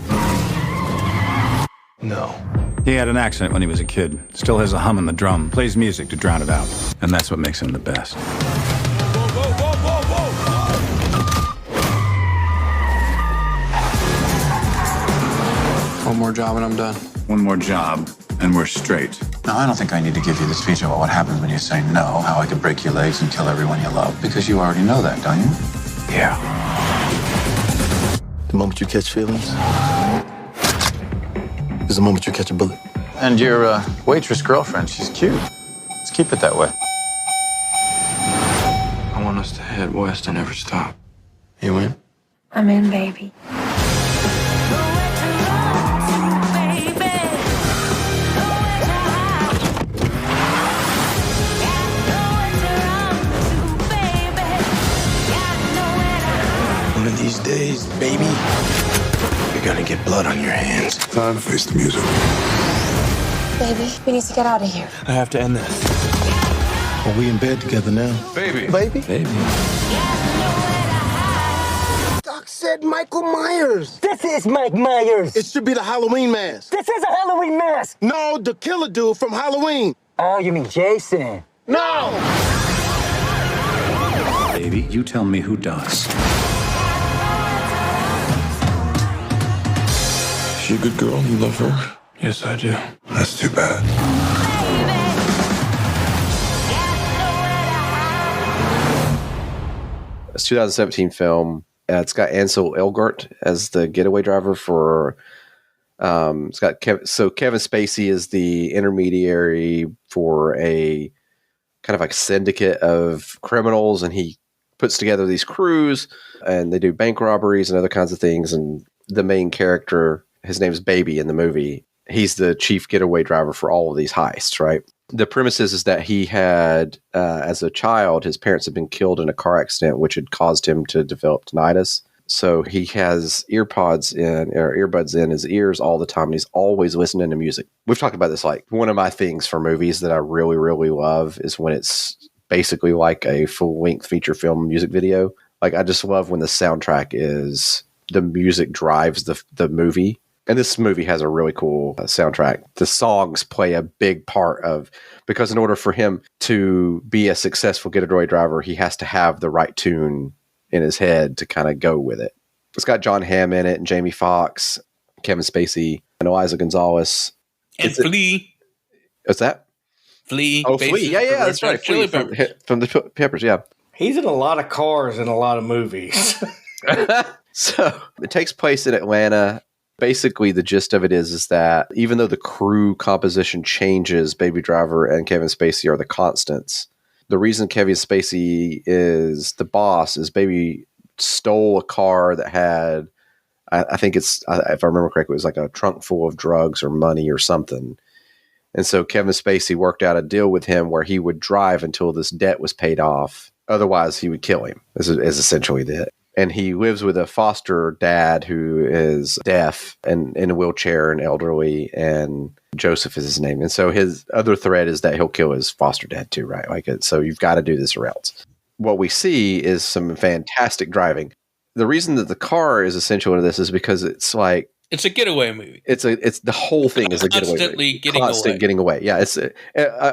No. He had an accident when he was a kid. Still has a hum in the drum. Plays music to drown it out. And that's what makes him the best. One more job and I'm done. One more job, and we're straight. No, I don't think I need to give you the speech about what happens when you say no, how I could break your legs and kill everyone you love, because you already know that, don't you? Yeah. The moment you catch feelings is the moment you catch a bullet. And your waitress girlfriend, she's cute. Let's keep it that way. I want us to head west and never stop. You in? I'm in, baby. One of these days, baby, you're gonna get blood on your hands. Time to face the music. Baby, we need to get out of here. I have to end this. Are we in bed together now? Baby. Baby? Baby. Doc said Michael Myers. This is Mike Myers. It should be the Halloween mask. This is a Halloween mask. No, the killer dude from Halloween. Oh, you mean Jason? No! Baby, you tell me who does. Is she a good girl? You love her? Yes, I do. That's too bad. It's a 2017 film. It's got Ansel Elgort as the getaway driver for. It's got Kevin Spacey is the intermediary for a kind of like syndicate of criminals, and he puts together these crews, and they do bank robberies and other kinds of things. And the main character, his name's Baby in the movie. He's the chief getaway driver for all of these heists, right? The premise is that he had, as a child, his parents had been killed in a car accident, which had caused him to develop tinnitus. So he has earbuds in his ears all the time, and he's always listening to music. We've talked about this. Like, one of my things for movies that I really, really love is when it's basically like a full-length feature film music video. Like, I just love when the soundtrack is the music drives the movie. And this movie has a really cool soundtrack. The songs play a big part of, because in order for him to be a successful getaway driver, he has to have the right tune in his head to kind of go with it. It's got John Hamm in it, and Jamie Foxx, Kevin Spacey, and Eliza Gonzalez. And Flea. What's that? Flea. Oh, Flea. Yeah, that's right. Flea from the Peppers, yeah. He's in a lot of cars in a lot of movies. So it takes place in Atlanta. Basically, the gist of it is that even though the crew composition changes, Baby Driver and Kevin Spacey are the constants. The reason Kevin Spacey is the boss is Baby stole a car that had, I think it's, if I remember correctly, it was like a trunk full of drugs or money or something. And so Kevin Spacey worked out a deal with him where he would drive until this debt was paid off. Otherwise, he would kill him, is essentially it. And he lives with a foster dad who is deaf and in a wheelchair and elderly, and Joseph is his name. And so his other threat is that he'll kill his foster dad too, right? Like, so you've got to do this or else. What we see is some fantastic driving. The reason that the car is essential to this is because it's like, it's a getaway movie. It's the whole thing is a getaway movie. Getting away. Yeah, it's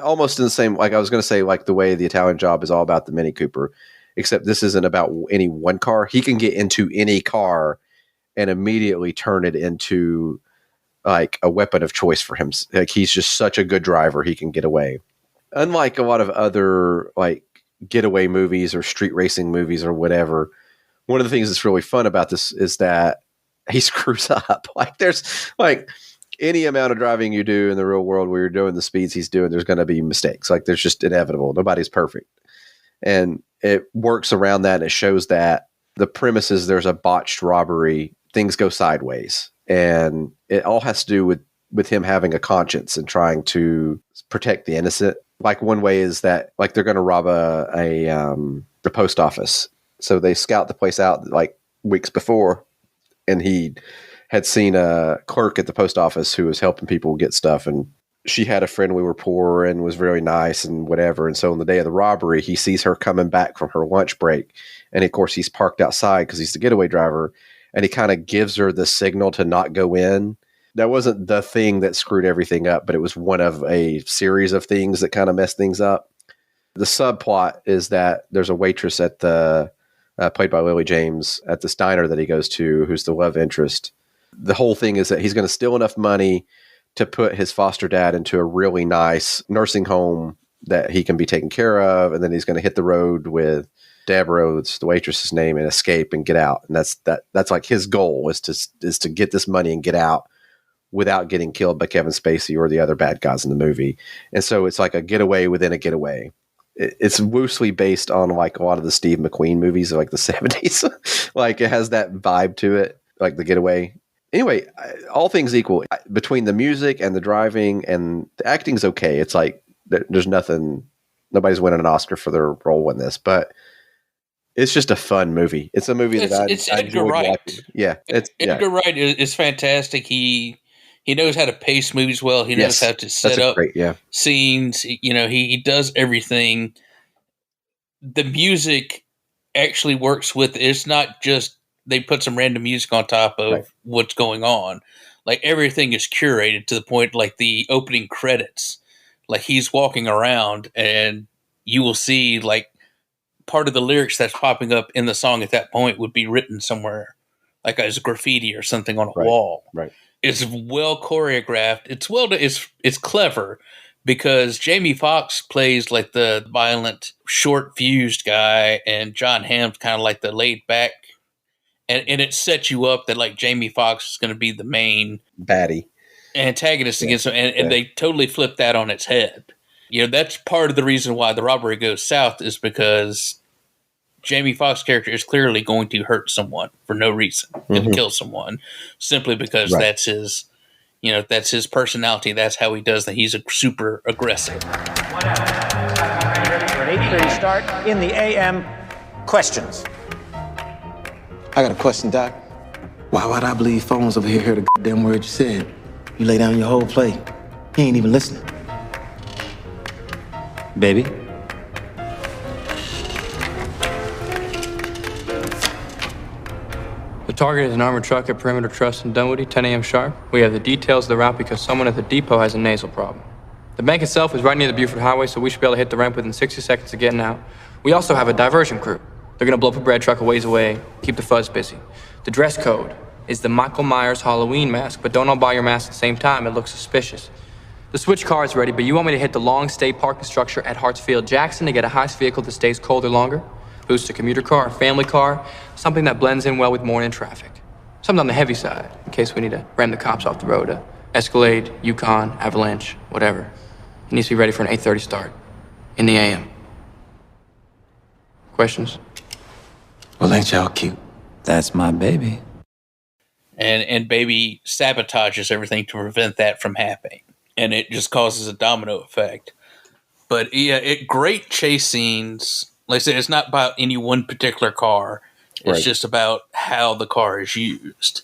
almost in the same, like I was going to say, like the way the Italian Job is all about the Mini Cooper. Except this isn't about any one car. He can get into any car and immediately turn it into like a weapon of choice for him. Like, he's just such a good driver, he can get away. Unlike a lot of other like getaway movies or street racing movies or whatever, one of the things that's really fun about this is that he screws up. Like, there's like any amount of driving you do in the real world where you're doing the speeds he's doing, there's going to be mistakes. Like, there's just inevitable. Nobody's perfect. And it works around that, and it shows that the premise is there's a botched robbery, things go sideways, and it all has to do with him having a conscience and trying to protect the innocent. Like one way is that like they're going to rob the post office. So they scout the place out like weeks before, and he had seen a clerk at the post office who was helping people get stuff, and she had a friend we were poor and was very nice and whatever. And so on the day of the robbery, he sees her coming back from her lunch break. And of course he's parked outside because he's the getaway driver. And he kind of gives her the signal to not go in. That wasn't the thing that screwed everything up, but it was one of a series of things that kind of messed things up. The subplot is that there's a waitress at the, played by Lily James, at this diner that he goes to, who's the love interest. The whole thing is that he's going to steal enough money to put his foster dad into a really nice nursing home that he can be taken care of. And then he's going to hit the road with Deborah, it's the waitress's name, and escape and get out. And that's like his goal is to get this money and get out without getting killed by Kevin Spacey or the other bad guys in the movie. And so it's like a getaway within a getaway. It's loosely based on like a lot of the Steve McQueen movies of like the 70s. Like it has that vibe to it, like The Getaway. Anyway, all things equal, between the music and the driving and the acting's okay. It's like there's nobody's winning an Oscar for their role in this, but it's just a fun movie. It's a movie it's I Edgar enjoyed Wright. watching. Yeah, Edgar Wright is fantastic. He knows how to pace movies well. He knows how to set up scenes. You know, he does everything. The music actually works with it. It's not just they put some random music on top of what's going on. Like everything is curated to the point, like the opening credits, like he's walking around and you will see like part of the lyrics that's popping up in the song at that point would be written somewhere like as graffiti or something on a wall. Right. It's well choreographed. It's clever because Jamie Foxx plays like the violent, short fused guy, and John Hamm's kind of like the laid back. And it sets you up that like Jamie Foxx is going to be the main baddie antagonist against him, and they totally flip that on its head. You know, that's part of the reason why the robbery goes south is because Jamie Foxx's character is clearly going to hurt someone for no reason and kill someone simply because that's his, you know, that's his personality. That's how he does that. He's a super aggressive. For an 8:30 start in the AM, questions. I got a question, Doc. Why would I believe phones over here heard the goddamn word you said? You lay down your whole play. He ain't even listening. Baby? The target is an armored truck at Perimeter Trust in Dunwoody, 10 a.m. sharp. We have the details of the route because someone at the depot has a nasal problem. The bank itself is right near the Buford Highway, so we should be able to hit the ramp within 60 seconds of getting out. We also have a diversion crew. They're gonna blow up a bread truck a ways away, keep the fuzz busy. The dress code is the Michael Myers Halloween mask, but don't all buy your mask at the same time, it looks suspicious. The switch car is ready, but you want me to hit the long stay parking structure at Hartsfield Jackson to get a heist vehicle that stays colder longer? Boost a commuter car, a family car, something that blends in well with morning traffic. Something on the heavy side, in case we need to ram the cops off the road. A Escalade, Yukon, Avalanche, whatever. It needs to be ready for an 8:30 start in the AM. Questions? Well, ain't y'all cute? That's my baby. And baby sabotages everything to prevent that from happening. And it just causes a domino effect. But yeah, great chase scenes. Like I said, it's not about any one particular car. It's just about how the car is used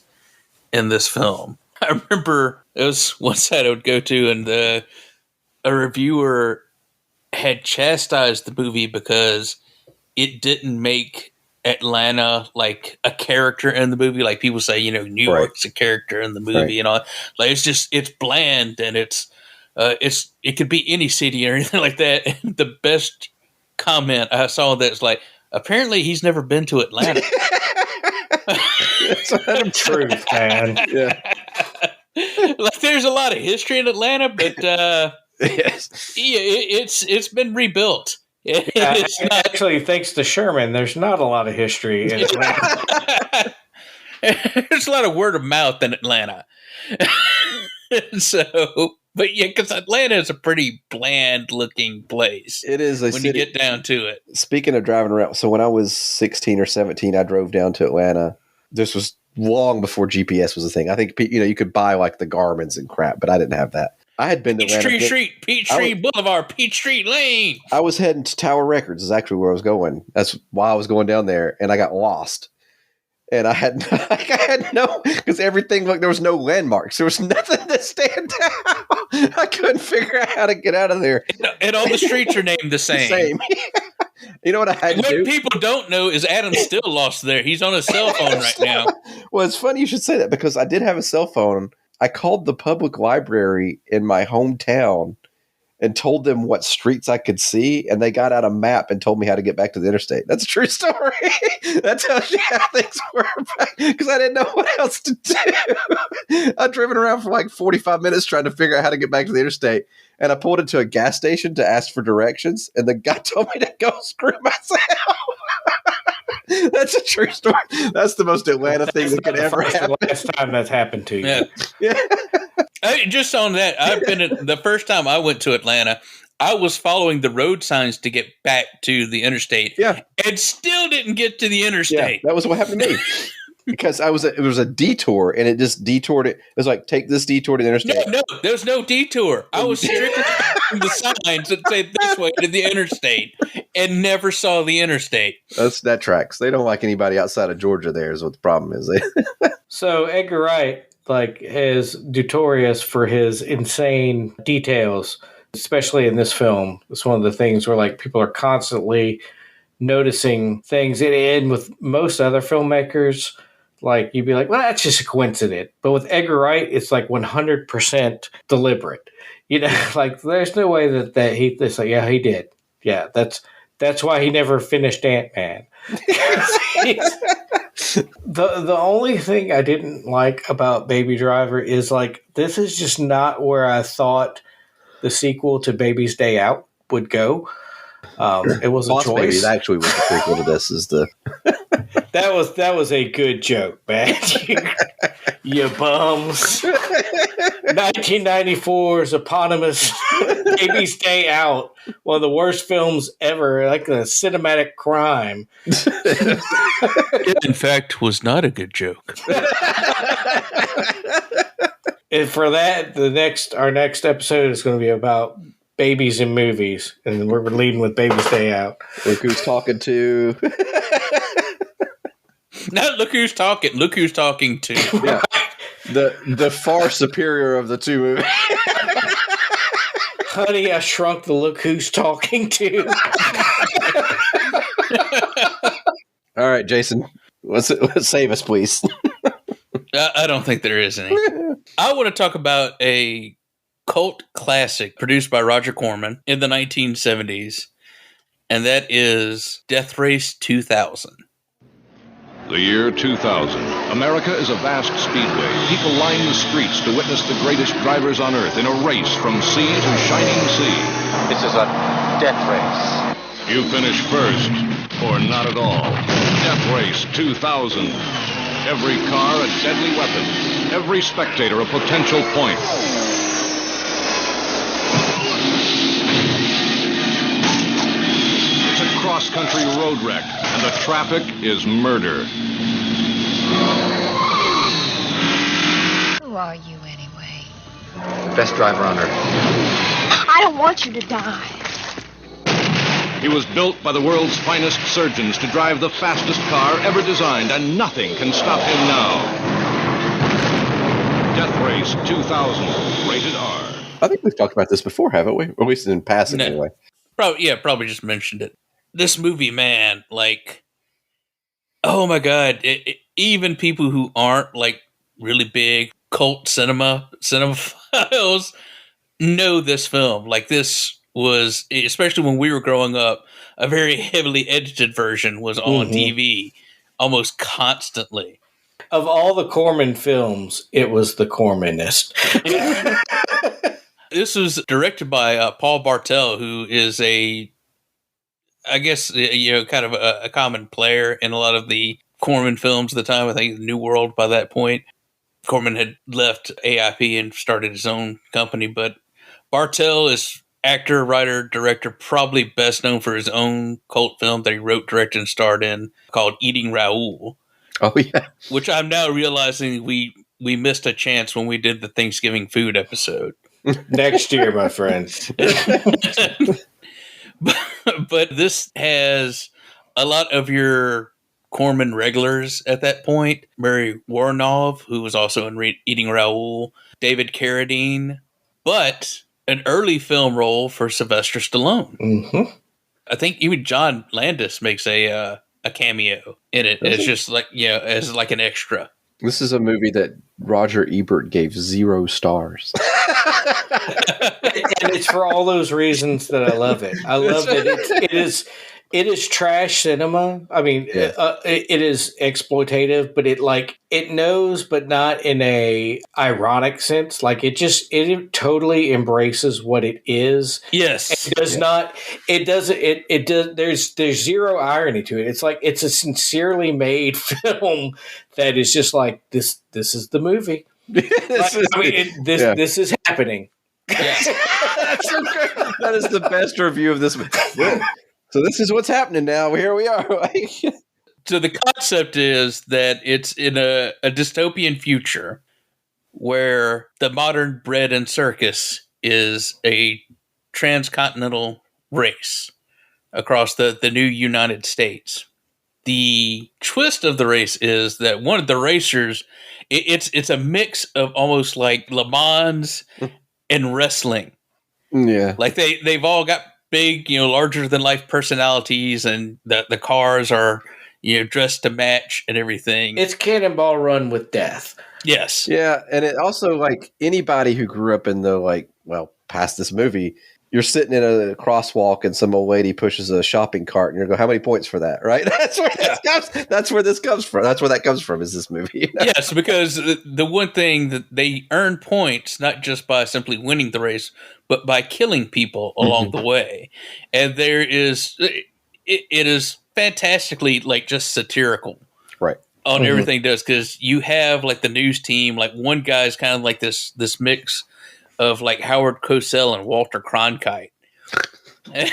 in this film. I remember it was one site I would go to, and a reviewer had chastised the movie because it didn't make Atlanta like a character in the movie. Like people say, you know, New York's a character in the movie and all. Like it's bland, and it could be any city or anything like that. And the best comment I saw that's like, apparently he's never been to Atlanta. That's the truth, man. Yeah. Like there's a lot of history in Atlanta, but it's been rebuilt. Actually, thanks to Sherman, there's not a lot of history in Atlanta. There's a lot of word of mouth in Atlanta. So But yeah, because Atlanta is a pretty bland-looking place. It is when you get down to it. Speaking of driving around, so when I was 16 or 17, I drove down to Atlanta. This was long before GPS was a thing. I think you could buy like the Garmins and crap, but I didn't have that. I had been to Atlanta. Peachtree Boulevard, Peachtree Lane. I was heading to Tower Records. Is actually where I was going. That's why I was going down there, and I got lost. And I had no, because everything, like, there was no landmarks. There was nothing to stand out. I couldn't figure out how to get out of there. And all the streets are named the same. You know what I had to do? What people don't know is Adam's still lost there. He's on a cell phone right now. Well, it's funny you should say that, because I did have a cell phone. I called the public library in my hometown and told them what streets I could see, and they got out a map and told me how to get back to the interstate. That's a true story. That tells you how things were, because I didn't know what else to do. I'd driven around for like 45 minutes trying to figure out how to get back to the interstate, and I pulled into a gas station to ask for directions, and the guy told me to go screw myself. That's a true story. That's the most Atlanta thing that could ever happen. Last time that's happened to you. Yeah. Just on that, the first time I went to Atlanta, I was following the road signs to get back to the interstate. Yeah. And still didn't get to the interstate. Yeah, that was what happened to me. Because it was a detour, and it just detoured it. It was like, take this detour to the interstate. No, there was no detour. I was strictly following the signs that say this way to the interstate and never saw the interstate. That tracks. They don't like anybody outside of Georgia there is what the problem is. So Edgar Wright is notorious for his insane details, especially in this film. It's one of the things where like people are constantly noticing things. And with most other filmmakers, like you'd be like, well, that's just a coincidence. But with Edgar Wright, it's like 100% deliberate. You know, like there's no way that it's like, yeah, he did. Yeah, that's why he never finished Ant-Man. The only thing I didn't like about Baby Driver is like, this is just not where I thought the sequel to Baby's Day Out would go. It was a choice. Baby actually was the prequel to this. Is the that was a good joke, man. You bums. 1994's eponymous Baby's Day Out, one of the worst films ever, like a cinematic crime. It, in fact, was not a good joke. And for that, our next episode is going to be about babies in movies, and we're leading with Baby's Day Out. Look who's talking to. Not look who's talking. Look who's talking to. Yeah. The far superior of the two movies. Honey, I Shrunk the Look Who's Talking To. All right, Jason, let's save us, please. I don't think there is any. I want to talk about a cult classic produced by Roger Corman in the 1970s, and that is Death Race 2000. The year 2000. America is a vast speedway. People line the streets to witness the greatest drivers on Earth in a race from sea to shining sea. This is a death race. You finish first, or not at all. Death Race 2000. Every car a deadly weapon. Every spectator a potential point. It's a cross-country road wreck, and the traffic is murder. Who are you, anyway? The best driver on Earth. I don't want you to die. He was built by the world's finest surgeons to drive the fastest car ever designed, and nothing can stop him now. Death Race 2000, rated R. I think we've talked about this before, haven't we? Or at least in passing, anyway. Probably just mentioned it. This movie, man, like, oh my God. Even people who aren't like really big cult cinephiles know this film. Like, this was, especially when we were growing up, a very heavily edited version was on TV almost constantly. Of all the Corman films, it was the Cormanest. This was directed by Paul Bartel, who is kind of a common player in a lot of the Corman films at the time. I think New World by that point. Corman had left AIP and started his own company. But Bartel is actor, writer, director, probably best known for his own cult film that he wrote, directed, and starred in called Eating Raoul. Oh, yeah. Which I'm now realizing we missed a chance when we did the Thanksgiving food episode. Next year, my friend. But this has a lot of your Corman regulars at that point. Mary Woronov, who was also in Eating Raoul, David Carradine, but an early film role for Sylvester Stallone. Mm-hmm. I think even John Landis makes a cameo in it. It's just like, as like an extra. This is a movie that Roger Ebert gave 0 stars. And it's for all those reasons that I love it. I love that it is trash cinema. I mean, it is exploitative, but it knows, but not in a ironic sense. Like it totally embraces what it is. Yes, it does not. It doesn't. It does. There's zero irony to it. It's like it's a sincerely made film that is just like this. This is the movie. This is happening. Yeah. That's so great. That is the best review of this movie. So this is what's happening now. Here we are. So the concept is that it's in a dystopian future where the modern bread and circus is a transcontinental race across the new United States. The twist of the race is that one of the racers, it's a mix of almost like Le Mans and wrestling. Yeah. Like they've all got big, larger than life personalities, and the cars are, dressed to match and everything. It's Cannonball Run with death. Yes. Yeah. And it also, like, anybody who grew up in past this movie, you're sitting in a crosswalk and some old lady pushes a shopping cart and you're going, how many points for that? Right. That's where this comes from. That's where that comes from, is this movie. Yes, because the one thing that they earn points, not just by simply winning the race, but by killing people along the way. And it is fantastically just satirical. Right. On everything it does. Cause you have the news team, one guy's kind of like this mix of Howard Cosell and Walter Cronkite. And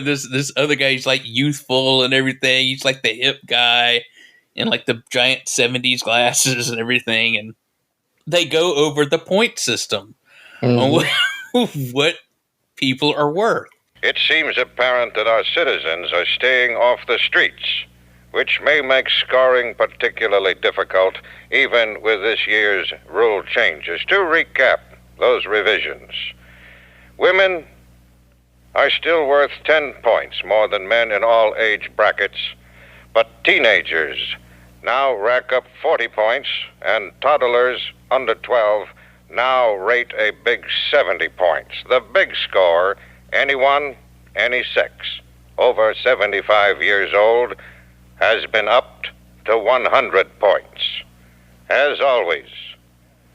this other guy, he's youthful and everything. He's the hip guy and the giant 70s glasses and everything. And they go over the point system on what people are worth. It seems apparent that our citizens are staying off the streets, which may make scoring particularly difficult even with this year's rule changes. To recap those revisions, women are still worth 10 points more than men in all age brackets, but teenagers now rack up 40 points, and toddlers under 12 now rate a big 70 points. The big score, anyone, any sex, over 75 years old, has been upped to 100 points. As always,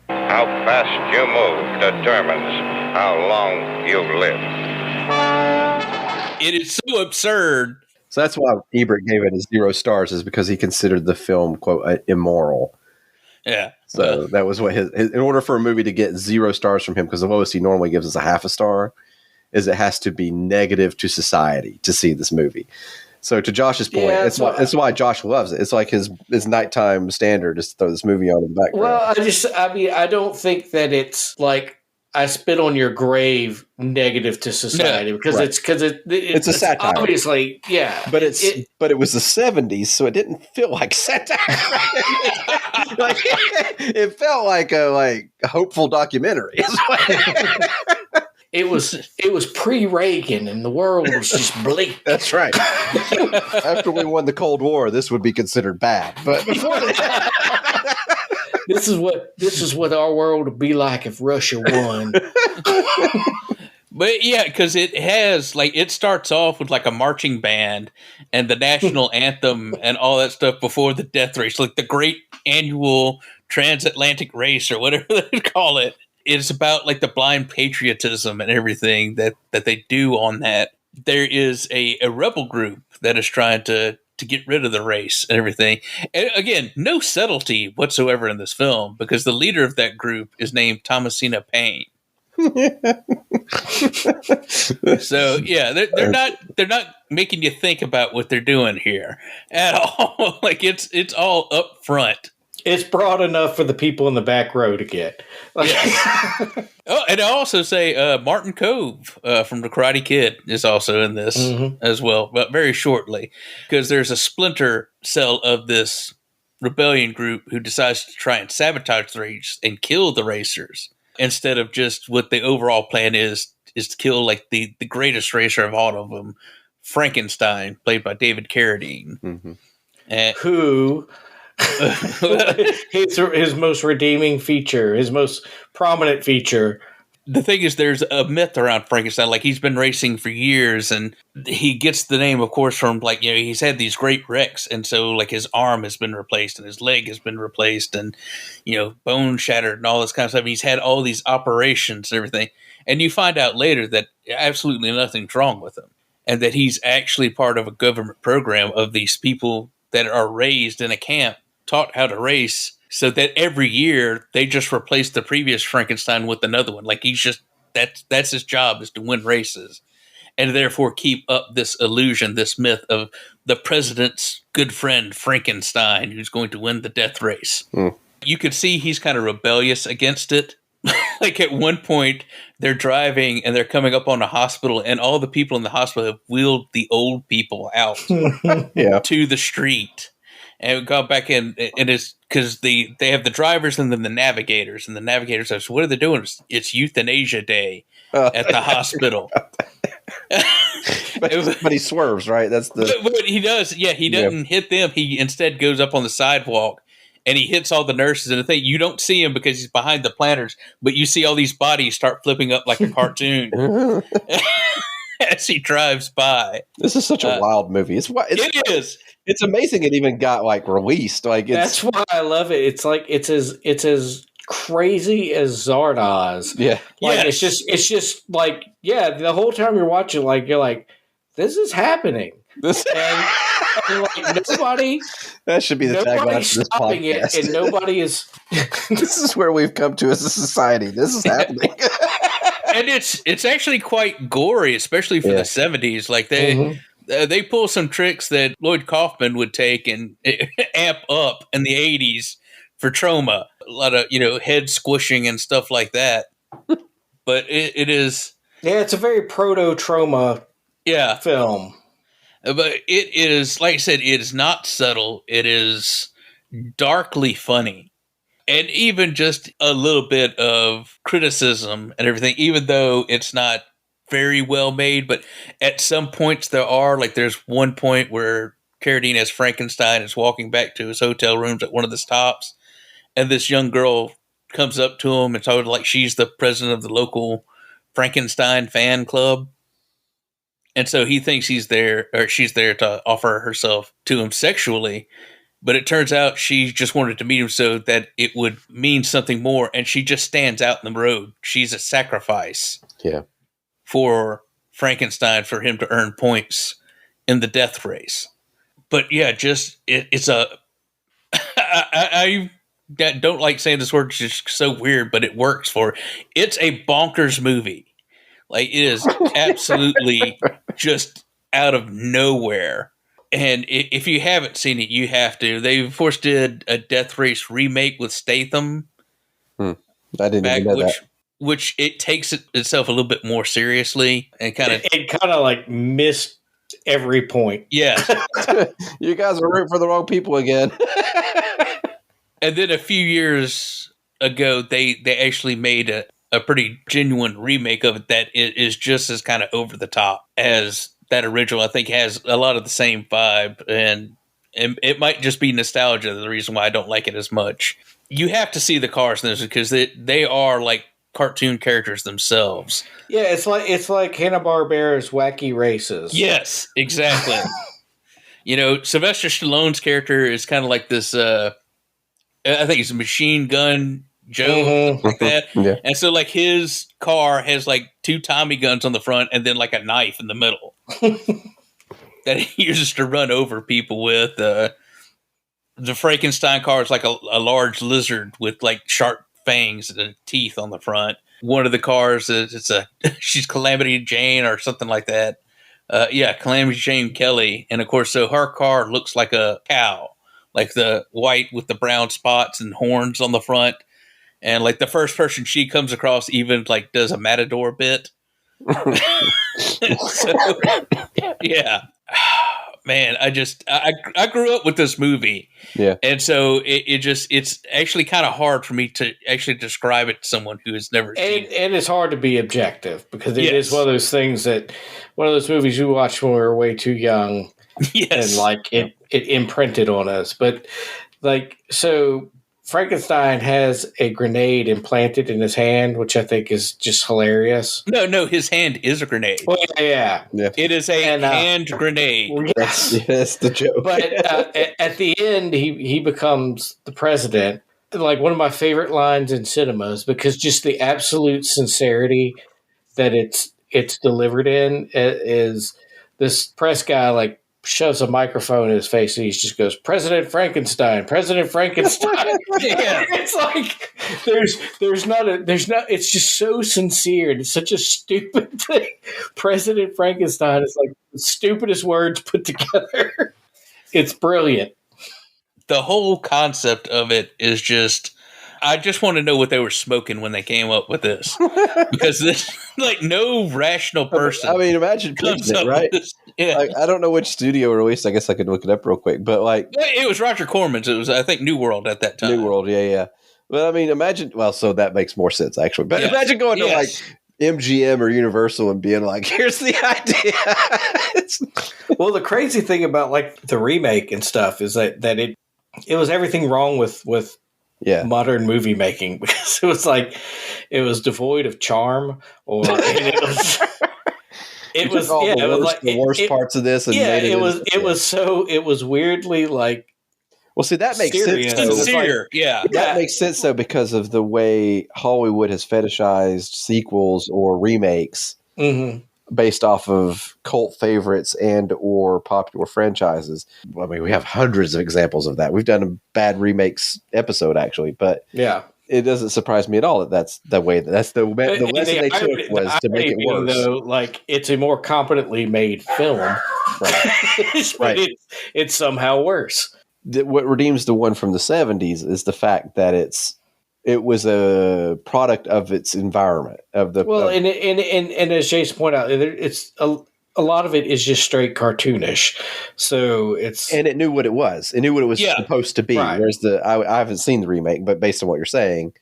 how fast you move determines how long you live. It is so absurd. So that's why Ebert gave it 0 stars, is because he considered the film, quote, immoral. Yeah. So that was what in order for a movie to get 0 stars from him, because of OC normally gives us a half a star, is it has to be negative to society to see this movie. So to Josh's point, it's why Josh loves it. It's like his nighttime standard is to throw this movie on in the background. Well, I don't think that it's I spit on your grave negative to society, because it's a satire. Obviously, yeah. But it was the 70s, so it didn't feel like satire. It felt like a hopeful documentary. It was pre-Reagan, and the world was just bleak. That's right. After we won the Cold War, this would be considered bad. But before that, this is what our world would be like if Russia won. But yeah, because it has it starts off with a marching band and the national anthem and all that stuff before the death race, the great annual transatlantic race or whatever they call it. It's about the blind patriotism and everything that they do on that. There is a rebel group that is trying to to get rid of the race and everything. And again, no subtlety whatsoever in this film because the leader of that group is named Thomasina Payne. So yeah, they're not making you think about what they're doing here at all. Like it's all up front. It's broad enough for the people in the back row to get. Oh, and I also say Martin Cove from The Karate Kid is also in this as well, but very shortly, because there's a splinter cell of this rebellion group who decides to try and sabotage the race and kill the racers instead of just what the overall plan is to kill like the greatest racer of all of them, Frankenstein, played by David Carradine, who. his most redeeming feature, his most prominent feature. The thing is, there's a myth around Frankenstein. Like he's been racing for years, and he gets the name, of course, from like he's had these great wrecks, and so like his arm has been replaced, and his leg has been replaced, and bone shattered, and all this kind of stuff. And he's had all these operations and everything, and you find out later that absolutely nothing's wrong with him, and that he's actually part of a government program of these people that are raised in a camp, taught how to race, so that every year they just replace the previous Frankenstein with another one. Like he's just that's his job, is to win races, and therefore keep up this illusion, this myth of the president's good friend Frankenstein, who's going to win the death race. You could see he's kind of rebellious against it. Like at one point they're driving and they're coming up on a hospital, and all the people in the hospital have wheeled the old people out to the street. And we got back in, and it's because they have the drivers and then the navigators. And the navigators say, so what are they doing? It's Euthanasia Day at the hospital. but he swerves, right? That's the. But he does, yeah. He doesn't hit them. He instead goes up on the sidewalk and he hits all the nurses. And the thing, you don't see him because he's behind the planters, but you see all these bodies start flipping up like a cartoon as he drives by. This is such a wild movie. It is. It's amazing it even got like released. Like that's why I love it. It's like it's as crazy as Zardoz. Yeah, like it's just like the whole time you're watching, like you're like, this is happening. And like nobody. That should be the tagline for this podcast. And nobody is. This is where we've come to as a society. This is happening. And it's actually quite gory, especially for the 70s. Like they pull some tricks that Lloyd Kaufman would take and amp up in the 80s for trauma. A lot of, head squishing and stuff like that. But it is... Yeah, it's a very proto-trauma film. But it is, like I said, it is not subtle. It is darkly funny. And even just a little bit of criticism and everything, even though it's not very well made, but at some points there are. Like there's one point where Carradine as Frankenstein is walking back to his hotel rooms at one of the stops, and this young girl comes up to him and told like she's the president of the local Frankenstein fan club. And so he thinks she's there to offer herself to him sexually. But it turns out she just wanted to meet him so that it would mean something more. And she just stands out in the road. She's a sacrifice for Frankenstein for him to earn points in the death race. But yeah, it's a... I don't like saying this word. It's just so weird, but it works for... It's a bonkers movie. Like, it is absolutely just out of nowhere. And if you haven't seen it, you have to. They, of course, did a Death Race remake with Statham. I didn't even know that. Which it takes itself a little bit more seriously and kind of... It kind of like missed every point. Yeah. You guys are rooting for the wrong people again. And then a few years ago, they actually made a pretty genuine remake of it that is just as kind of over the top as that original. I think has a lot of the same vibe, and it might just be nostalgia, the reason why I don't like it as much. You have to see the cars in this because they are like cartoon characters themselves. Yeah, it's like Hanna-Barbera's Wacky Races. Yes, exactly. Sylvester Stallone's character is kind of like this, I think he's a Machine Gun Joe, like that. Yeah. And so like his car has like two Tommy guns on the front and then like a knife in the middle. that he uses to run over people with. The Frankenstein car is like a large lizard with like sharp fangs and teeth on the front. One of the cars she's Calamity Jane or something like that. Calamity Jane Kelly. And of course, so her car looks like a cow, like the white with the brown spots and horns on the front. And like the first person she comes across even like does a matador bit. So, yeah. Man, I grew up with this movie. Yeah. And so it's actually kind of hard for me to actually describe it to someone who has never seen it. And it's hard to be objective because it is one of those things one of those movies we watched when we were way too young. Yes. And like it imprinted on us. But like, so Frankenstein has a grenade implanted in his hand, which I think is just hilarious. No, his hand is a grenade. Well, yeah. It is a hand grenade. Yes, the joke. But at the end, he becomes the president. Like one of my favorite lines in cinemas, because just the absolute sincerity that it's delivered in is this press guy like shoves a microphone in his face and he just goes, President Frankenstein. Yeah. It's like it's just so sincere and it's such a stupid thing. President Frankenstein is like the stupidest words put together. It's brilliant. The whole concept of it is just, I just want to know what they were smoking when they came up with this, because this, like, no rational person. I mean, imagine pitching it, right? Yeah, like, I don't know which studio released. I guess I could look it up real quick, but like, it was Roger Corman's. It was, I think, New World at that time. New World, yeah. Well, I mean, imagine. Well, so that makes more sense actually. But imagine going to like MGM or Universal and being like, "Here's the idea." Well, the crazy thing about like the remake and stuff is that it was everything wrong with modern movie making, because it was devoid of charm, or it was the worst parts of this. And it was weirdly like. Well, see, that makes sense. Sincere, That makes sense though, because of the way Hollywood has fetishized sequels or remakes based off of cult favorites and or popular franchises. I mean, we have hundreds of examples of that. We've done a bad remakes episode actually, but it doesn't surprise me at all that that's the way. That's the lesson they took was to make it worse. Though, like, it's a more competently made film, but it's somehow worse. What redeems the one from the 70s is the fact that it was a product of its environment and as Jason pointed out, it's a lot of it is just straight cartoonish. So it knew what it was. It knew what it was supposed to be. Right. Whereas I haven't seen the remake, but based on what you're saying,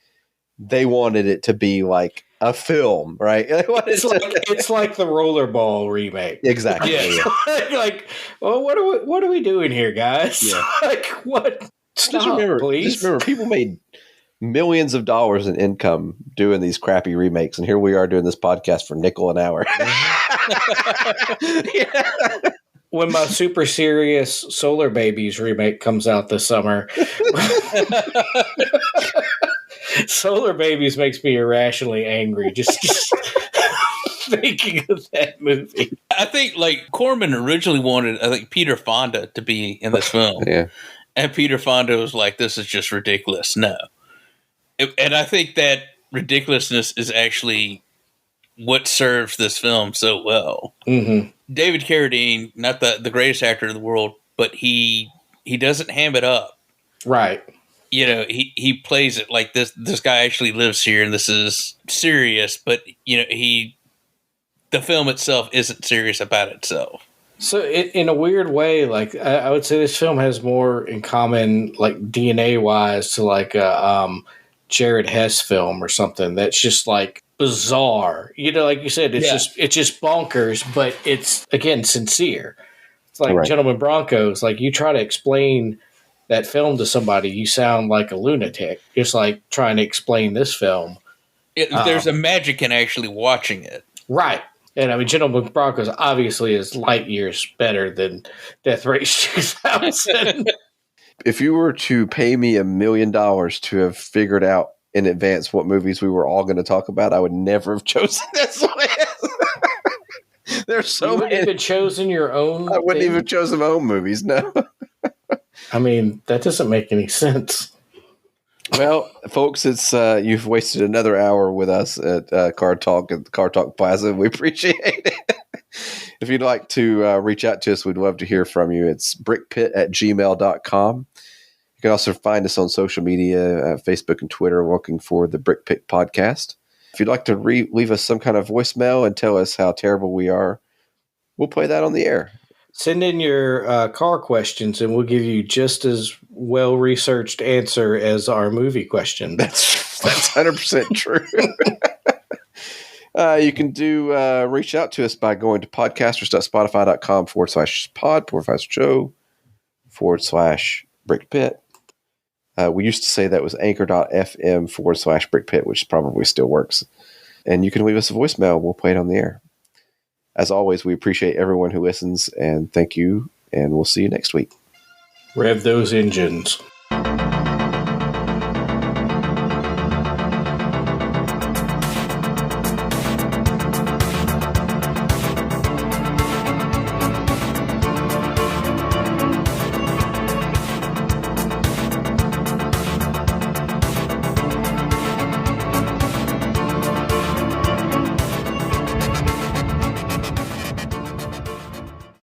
they wanted it to be like a film, right? It's like the Rollerball remake. Exactly. Yeah. Like, well, what are we doing here, guys? Yeah. Like, what? Stop, please. Just remember, people made millions of dollars in income doing these crappy remakes, and here we are doing this podcast for nickel an hour. When my super serious Solar Babies remake comes out this summer, Solar Babies makes me irrationally angry just thinking of that movie. I think like Corman originally wanted, Peter Fonda to be in this film. Yeah. And Peter Fonda was like, this is just ridiculous. No. And I think that ridiculousness is actually what serves this film so well. Mm-hmm. David Carradine, not the greatest actor in the world, but he doesn't ham it up. Right. You know, he plays it like this guy actually lives here and this is serious, but you know, the film itself isn't serious about itself. So in a weird way, like I would say this film has more in common, like DNA wise, to like a Jared Hess film or something that's just like bizarre. You know, like you said, it's just bonkers, but it's again sincere. It's like Gentleman Broncos. Like you try to explain that film to somebody, you sound like a lunatic. Just like trying to explain this film. There's a magic in actually watching it, right? And I mean, Gentleman Broncos obviously is light years better than Death Race 2000. If you were to pay me $1 million to have figured out in advance what movies we were all going to talk about, I would never have chosen this one. There's so you wouldn't many. even chosen your own. I wouldn't even chosen my own movies. No. I mean, that doesn't make any sense. Well, folks, it's you've wasted another hour with us at Car Talk at the Car Talk Plaza. We appreciate it. If you'd like to reach out to us, we'd love to hear from you. It's brickpit@gmail.com. You can also find us on social media, Facebook and Twitter, looking for the Brick Pit Podcast. If you'd like to leave us some kind of voicemail and tell us how terrible we are, we'll play that on the air. Send in your car questions, and we'll give you just as well-researched answer as our movie question. That's 100% true. You can reach out to us by going to podcasters.spotify.com/pod/show/brickpit. We used to say that was anchor.fm/brickpit, which probably still works. And you can leave us a voicemail. We'll play it on the air. As always, we appreciate everyone who listens, and thank you, and we'll see you next week. Rev those engines.